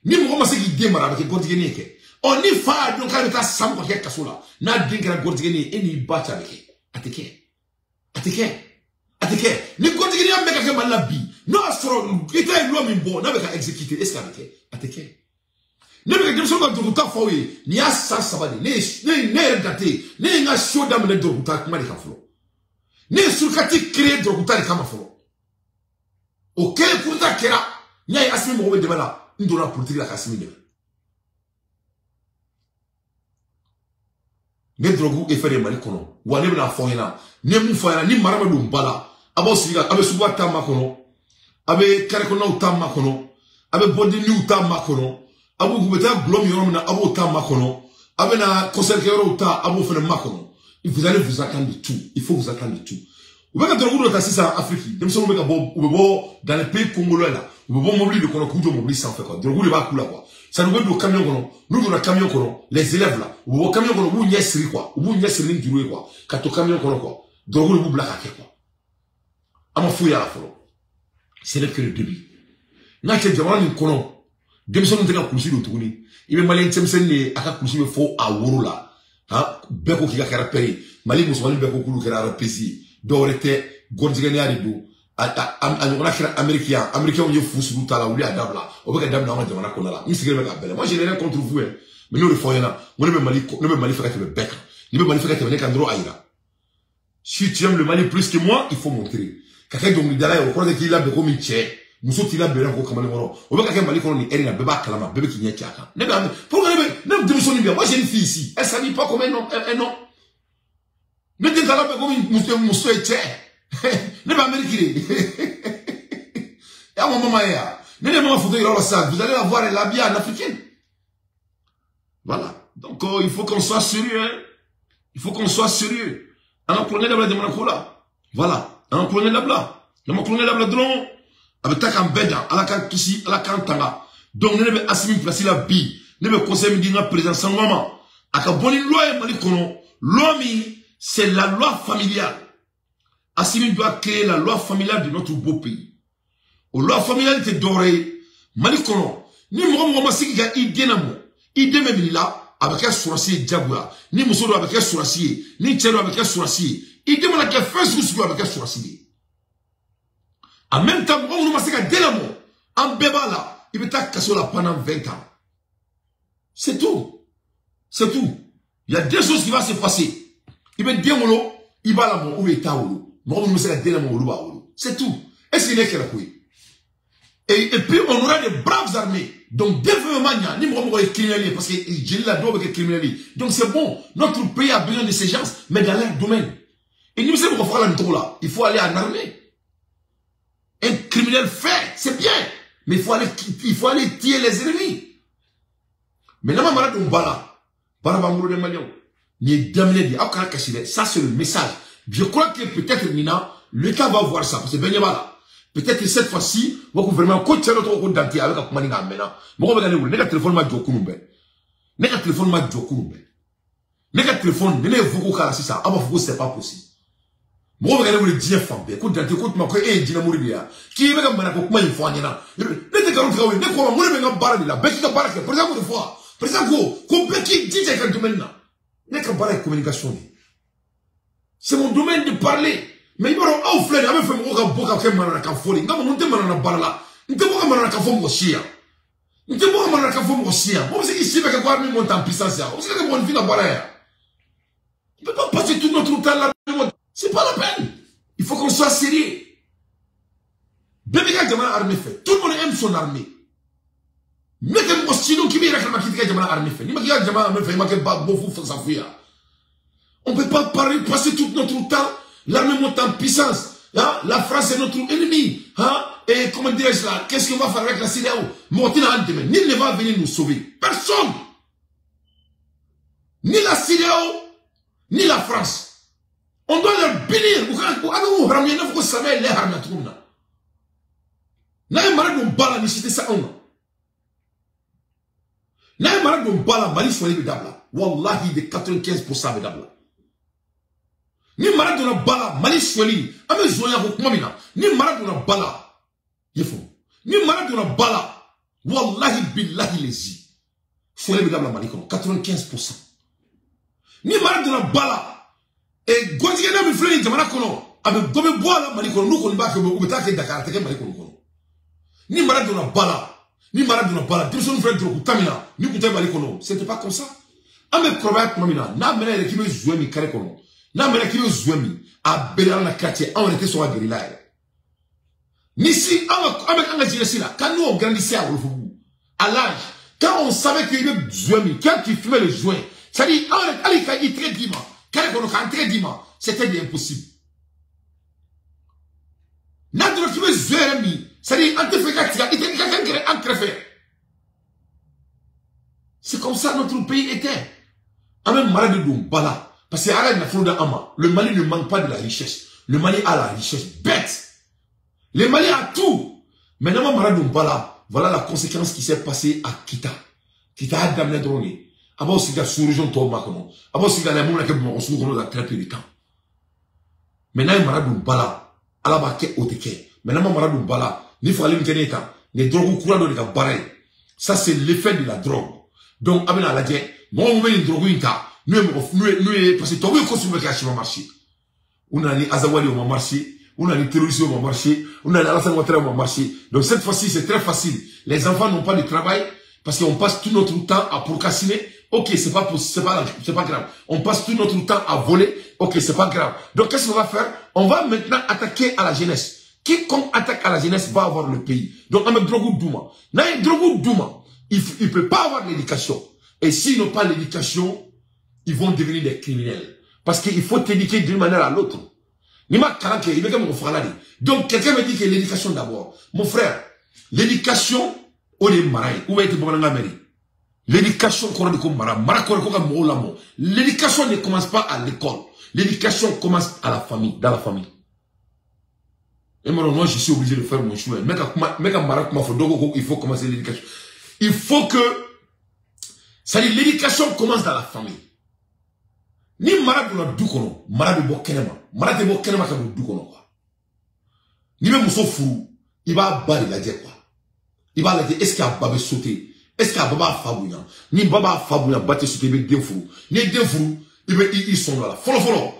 ni mo ma se ki demara avec gordigena ke on ni fa donc ka ta sam ko ke kasola na dingra gordigena eni bacha avec ateke ni gordigena be ka ke malabi no astro ita lo mi bo na be ka exécuter est-ce avec ateke ne be dem so ko ta fawi ni asa sabade ne date ne nga show dam ne do ta kuma de ka flo ne surkati créer do ta kama flo ok pour ta kera nyai asimi mo be de bala ndona politique la kasimi de ne drogu e fere mali kono wa ne bna foyena ne mu foyena ni marama dum bala abo siga abe suba tamma kono abe kare kono tamma kono abe bodi ni tamma kono abu gubeta glom yoromna abo tamma kono abe na conseil kero ta abo fene makono vous allez vous attendre de tout il faut vous attendre de tout vous voyez drogu do tasisa Afrique dem so meka bo dans les pays congolais là vous bo mobile de kono kujo mobile sans fait quoi drogu de ba kula quoi ça nous veut do camion kono nous do na camion kono les élèves là vous camion kono vous nyesri quoi vous nyesri ni durué quoi kato camion kono quoi drogu de vous blaka quoi ama fouya la folo c'est que le début na ke jamana ni kono dem so nteka kusi do tuguni ibe mali tsemsen ni aka kusi be fo a woro la ha beko ki ka repérer mali musulmani beko kulu kera repesi do rete gordigani ari do a ngona kira américain on ye fusu tala wuli adabla o be ka dabna ma jamana ko la misigre be ka bele moi je n'ai rien contre vous mais nous le foyena on ne be mali faka te be beka ni be mali faka te be ka ndro aira si tu aimes le Mali plus que moi il faut montrer kaka donc dala o ko de ki la be ko mi che muso ti la be ko kamale woro o be ka mali ko ni erina be ba kalama be ki nyaki aka ne ba pour ne de son bien moi j'ai une fille ici elle s'habille pas comme un non ne te kala be ko mi muso e che ne ba américain ya maman ya ne ne maman photo il aura ça vous allez la voir elle habillée en africaine voilà donc il faut qu'on soit sérieux hein? Il faut qu'on soit sérieux on prenait la blague de mon cola voilà on prenait la blague le prenait la blague dron avec ta cambeda à la kisi à la kantanga donc ne be asimi place la bi ne be conseil mi dinga président sans maman aka boni loi mali kono loi mi c'est la loi familiale. Assimi doit créer la loi familiale de notre beau pays. La loi familiale était dorée. Malikono, ni mo masiki ga idée na mo. Idée même là avec un sourcier diabula. Ni muso avec un sourcier, ni tchelo avec un sourcier. Idée mon ka Facebook avec un sourcier. En même temps, on masiki ga delamo. En beba là, il peut casser là pendant 20 ans. C'est tout. C'est tout. Il y a deux choses qui vont se passer. Il va dire molo, il va la mon ou est taolo. C'est tout. Et c'est qu'il et puis on aura des braves armées. Donc développement, ni moi criminels parce que j'ai la dobe avec criminels. Donc c'est bon. Notre pays a besoin de ces gens, mais dans leur domaine. Et nous savons qu'on fera la métro là. Il faut aller en armée. Un criminel fait, c'est bien, mais il faut aller tuer les ennemis. Mais là, malade on bala bangolo de Malion. Ça c'est le message. Je crois que peut-être Nina, l'État va voir ça. Parce que Benyabala, peut-être que cette fois-ci, on va vraiment continuer notre route d'anti avec un maniga maintenant. Mais on va regarder où le téléphone m'a dit au Kounoumbe. Nega téléphone m'a dit au Kounoumbe. Nega téléphone, ne vous pas si ça. Ah, vous c'est pas possible. Mais on va regarder où le dieu femme. Écoute, d'anti, écoute, ma quoi, eh, Dina Mouridia. Qui est même un peu comment il faut en y aller. Ne te garde pas, ne crois pas, moi, je vais me barrer là. Beki ka barrer, par exemple, une fois. Par exemple, qu'on Beki dit que tu maintenant. Ne ka barrer communication. C'est mon domaine de parler. Mais il va y fleur, il va faire mon boca qui est malade à folie. Non, on ne te malade à barla. On te voit malade à fond chien. On te voit malade à fond chien. On sait qu'ici, avec quoi nous montons en puissance. On sait que mon vie n'a pas l'air. On ne peut pas passer tout notre temps là. C'est pas la peine. Il faut qu'on soit sérieux. Bébé qui a une armée fait. Tout le monde aime son armée. Mais que moi, sinon, qui vient à la qui a une armée fait. Il m'a dit à une armée fait. Il m'a dit à une s'enfuir. On ne peut pas passer tout notre temps. L'armée monte en puissance. Hein? La France est notre ennemi. Hein? Et comment dirais-je là? Qu'est-ce qu'on va faire avec la CEDEAO? Nul ne va venir nous sauver. Personne. Ni la CEDEAO, ni la France. On doit leur bénir. Vous savez, les armes. N'a malade de bala, ni cité ça. N'a malade de bala, Mali soit les dabla. Wallahi, de 95% de dabla. Ni malade de la bala, Mali Swali, ame zoya ko kuma mina ni mara dona bala yefo ni mara dona bala wallahi billahi lezi fole bi dabla maliko 95%. Ni mara dona bala e gonjige na mi fleni jamana kono abe gobe boala maliko no ko mbake ko betake Dakar teke maliko kono ni mara dona bala ni mara dona bala dimson frère ko tamina ni ko tay maliko no c'était pas comme ça ame kroba kuma mina na mena ele kibe zuwe mi kare kono na mena kibe zuwe mi a bela na quartier on était sur la guérilla Nisi, avec un génocide là, quand nous on grandissait à Wolfou, à l'âge, quand on savait qu'il y avait besoin, quand il fumait le joint, c'est-à-dire, il très dimanche, quand on très dimanche, c'était impossible. N'a-t-on fumé joint, c'est-à-dire, on te fait qu'à il était un crève. C'est comme ça notre pays était. En même malade de Bala, parce que arrête la fleur d'Ama, le Mali ne manque pas de la richesse. Le Mali a la richesse bête. Les Maliens a tout. Maintenant, Bala, voilà la conséquence qui s'est passée à Kita. Kita a damné droné. Aba aussi la sous-région Toma comment. Aba aussi la mouna que mon sous a très peu de temps. Maintenant, Maradou Bala, à la baquet au teke. Maintenant, Maradou Bala, ni fallait me tenir temps. Les drogues courant dans les barils. Ça, c'est l'effet de la drogue. Donc, Abena l'a dit, moi, on met une drogue in ta. Nous, parce que tu as vu qu'on se met à marché. On a ni Azawali au marché. On a les terroristes au marché, on a Alassane Ouattara au marché. Donc cette fois-ci, c'est très facile. Les enfants n'ont pas de travail parce qu'on passe tout notre temps à procrastiner. Ok, c'est pas grave. On passe tout notre temps à voler. Ok, c'est pas grave. Donc qu'est-ce qu'on va faire? On va maintenant attaquer à la jeunesse. Quiconque attaque à la jeunesse va avoir le pays. Donc avec Drogou Douma. Il peut pas avoir l'éducation. Et s'ils n'ont pas l'éducation, ils vont devenir des criminels. Parce qu'il faut t'éduquer d'une manière à l'autre. Donc, quelqu'un me dit que l'éducation d'abord. Mon frère, l'éducation, l'éducation, l'éducation ne commence pas à l'école. L'éducation commence à la famille, dans la famille. Et moi, je suis obligé de faire mon choix. Il faut commencer l'éducation. Il faut que, ça dit, l'éducation commence dans la famille. Ni malade na dukono malade bo kenema malade bo kenema ka dukono quoi ni même so fou il va bali la dire quoi il va la dire est-ce qu'il a babé sauter est-ce qu'il a baba fabunya ni baba fabunya batte sauter be defou ni defou ils sont là follow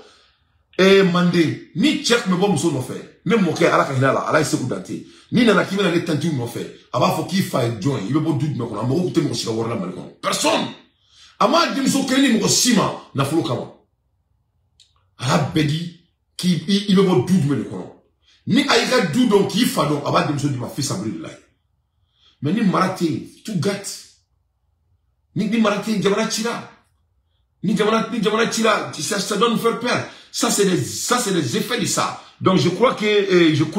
et mandé ni check me bon so no fait même mo ke ala ka hinala ala se kudanté ni na kimi na le tanti no fait aba fo ki fa join il be bo doute me ko na mo ko te mo sika worla mal ko personne ama dimso keni mo sima na fulu kama ala bedi ki il be bo doute me le ko ni aïga doute donc ki fa donc aba dimso di ma fils abdullah mais ni marate tout gâte ni marate jamana tira ni jamana tira ça doit nous faire peur ça c'est des effets de ça donc je crois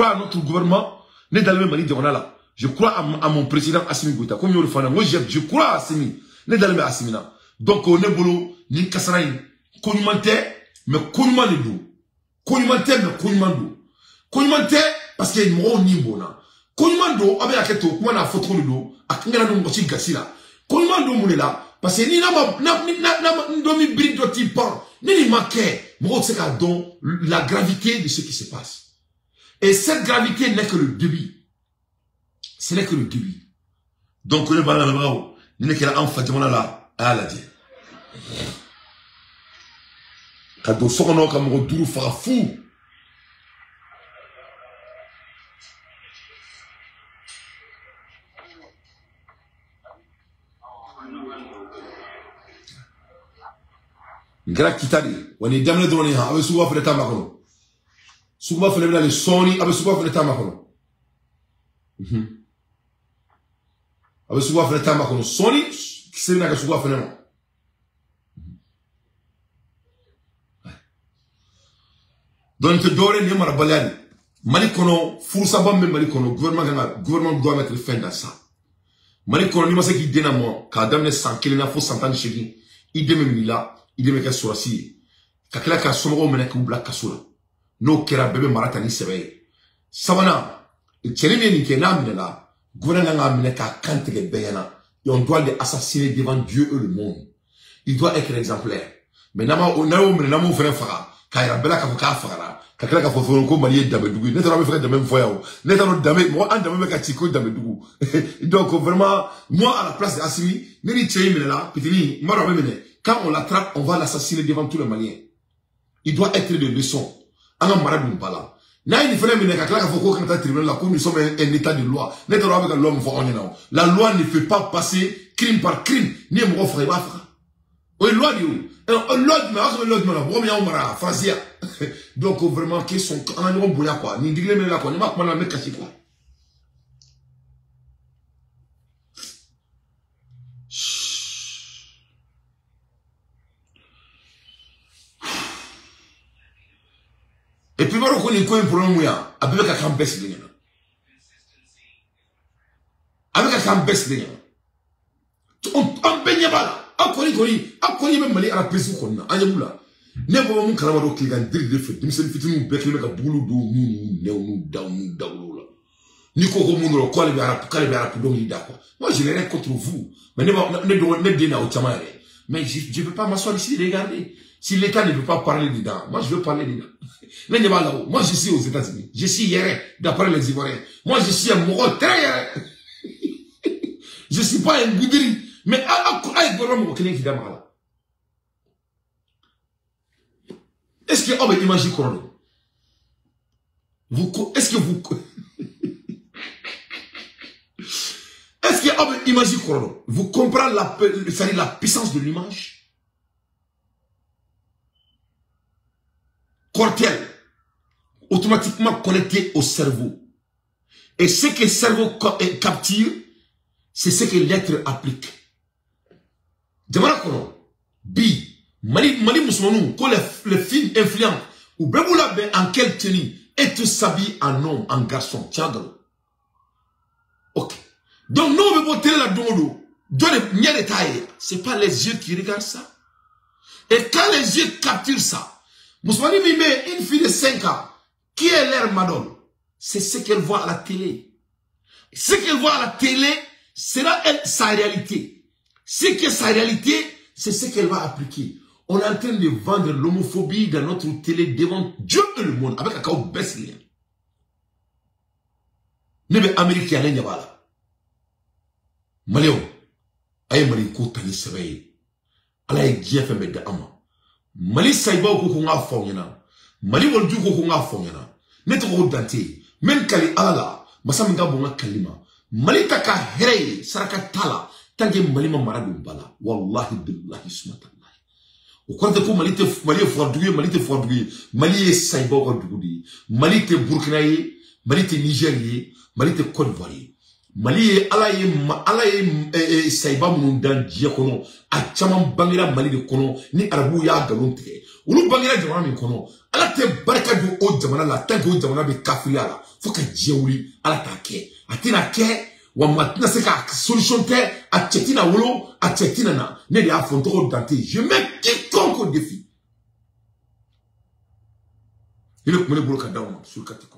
à notre gouvernement né dans le Mali jamana là je crois à mon président Assimi Goïta comme yo le fana moi je crois à Assimi né dans le Assimina. Donc, on est boulot, ni kasaraï, konumante, mais konumane dou. Konumante, mais konumando. Konumante, parce qu'il y a une moro ni bona. Konumando, abe aketo, kuma na fotro le do, akengana no mochi gasila. Konumando moulela, parce que ni na ndomi brido ti pan, ni maké, moro seka don la gravité de ce qui se passe. Et cette gravité n'est que le début. Ce n'est que le début. Donc, on est pas là, ni n'est que la enfatimona là, à la dire. Kado sokono kamoko duru fara fou. Ngara kitadi wani damne droni ha abe suba fele tamba kono. Suba fele bla le soni abe suba fele tamba kono. Abe suba fele tamba kono soni kisena ka suba fele no. Donc, Doré n'est pas balade. Malikono, Foursaba même Malikono, gouvernement doit mettre fin à ça. Malikono, ni masé qui dénamo, kadam ne sans qu'il n'a faut s'entendre chez lui. Il demeure là, il demeure qu'à soit si. Kakla ka somoro menek ou black kasula. No kera bébé maratani sebe. Savana, il tient ni kenam ne la. Gouvernement menek à kante ke beyana. Et on doit les assassiner devant Dieu et le monde. Il doit être exemplaire. Mais nama, on a au menamo frère fara. K'a yira bɛɛ la k'a fɔ k'a fagara ka tila k'a fɔ fɔlɔ ko Mali ye Danbedugu ne taara bɛ fɛ ka Danbe fɔ yan o ne taara Danbe mɔgɔ an Danbe bɛ ka ci ko Danbedugu donc vraiment moi à la place d'Assimi ne ni cɛ in minɛ la pitini n b'a dɔn a bɛ minɛ quand on l'attrape on va l'assassiner devant tous les Maliens il doit être de leçon an ka mara dun ba la n'a ye nin fɛnɛ minɛ ka tila k'a fɔ ko kana taa tribunal la ko nous sommes un état de loi ne taara a bɛ ka loi min fɔ anw ɲɛna o la loi ne fait pas passer crime par crime n'i ye mɔgɔ faga i b'a faga o ye loi de ye o loi jumɛn a sɔrɔ loi jumɛn na mɔgɔ min y'anw mara Faransiya donc vraiment qu'ils sont an ka ɲɔgɔn bonya quoi nin digilen minɛ la quoi ni ma kuma la n bɛ kasi quoi. Et puis, on connaît quoi un problème mouillant avec un camp baisse de avec un camp baisse de on baigne pas là. On connaît même Mali à la prison qu'on a. On y est là. Ne vois mon calamaro qui gagne des faits. Nous sommes fitis nous bec nous boulot nous down là. Ni ko ko mun ro ko le biara donc il d'accord. Moi je n'ai rien contre vous. Mais ne dina au chamare. Mais je veux pas m'asseoir ici regarder. Si l'État ne veut pas parler dedans, moi je veux parler dedans. Moi je suis aux États-Unis. Je suis hier, d'après les Ivoiriens. Moi je suis un moro très hier. Je suis pas un goudiri. Mais est-ce que on imagine Corona? Est-ce que vous est-ce que on imagine Corona? Vous comprenez la puissance de l'image? Cortel, automatiquement connecté au cerveau. Et ce que le cerveau capture, c'est ce que l'être applique. Jamara kono, bi, Mali musulmanou, ko les films influents, ou beboula ben en quelle tenue, et tu s'habille en homme, en garçon, tiagalo. Ok. Donc nous, on veut voter la dondo, c'est pas les yeux qui regardent ça. Et quand les yeux capturent ça, Moussoumani Mimé, une fille de 5 ans, qui est l'air madone? C'est ce qu'elle voit à la télé. Ce qu'elle voit à la télé, sera elle, sa réalité. Ce qui est sa réalité, c'est ce qu'elle va appliquer. On est en train de vendre l'homophobie dans notre télé devant Dieu et le monde, avec un chaos baisse lien. Nous sommes américains, nous sommes là. Maléo, aïe Maliko tani sereille. Allah est Dieu fait de ama. Mali Saïba ko nga fongena. Mali woldu ko nga fongena. Neto ko dante. Men kali ala, masaminga bonga kalima. Mali taka hereye saraka tala. Tange Mali ma maradu bala. Wallahi billahi subhanallahi. O kwante ko Mali forduye, Mali te forduye. Mali e Saïba ko dugudi. Mali te Burkina ye, Mali te Niger ye, Mali te Côte d'Ivoire ye. Mali ye ala ye Saïba mun dan diya kono a caman bangira Mali de kono ni arabu y'a galon tigɛ olu bangira jamana min kono ala tɛ barika don o jamana la tant que o jamana bɛ kafiriya la fo ka diɲɛ wuli ala t'a kɛ a tɛna kɛ wa maa tɛna se ka solution tɛ a cɛ tɛna wolo a cɛ tɛna na ne de y'a fɔ n tɔgɔ Dante je mets quiconque au défi ne kun bɛ ne bolo ka d'aw ma sur 4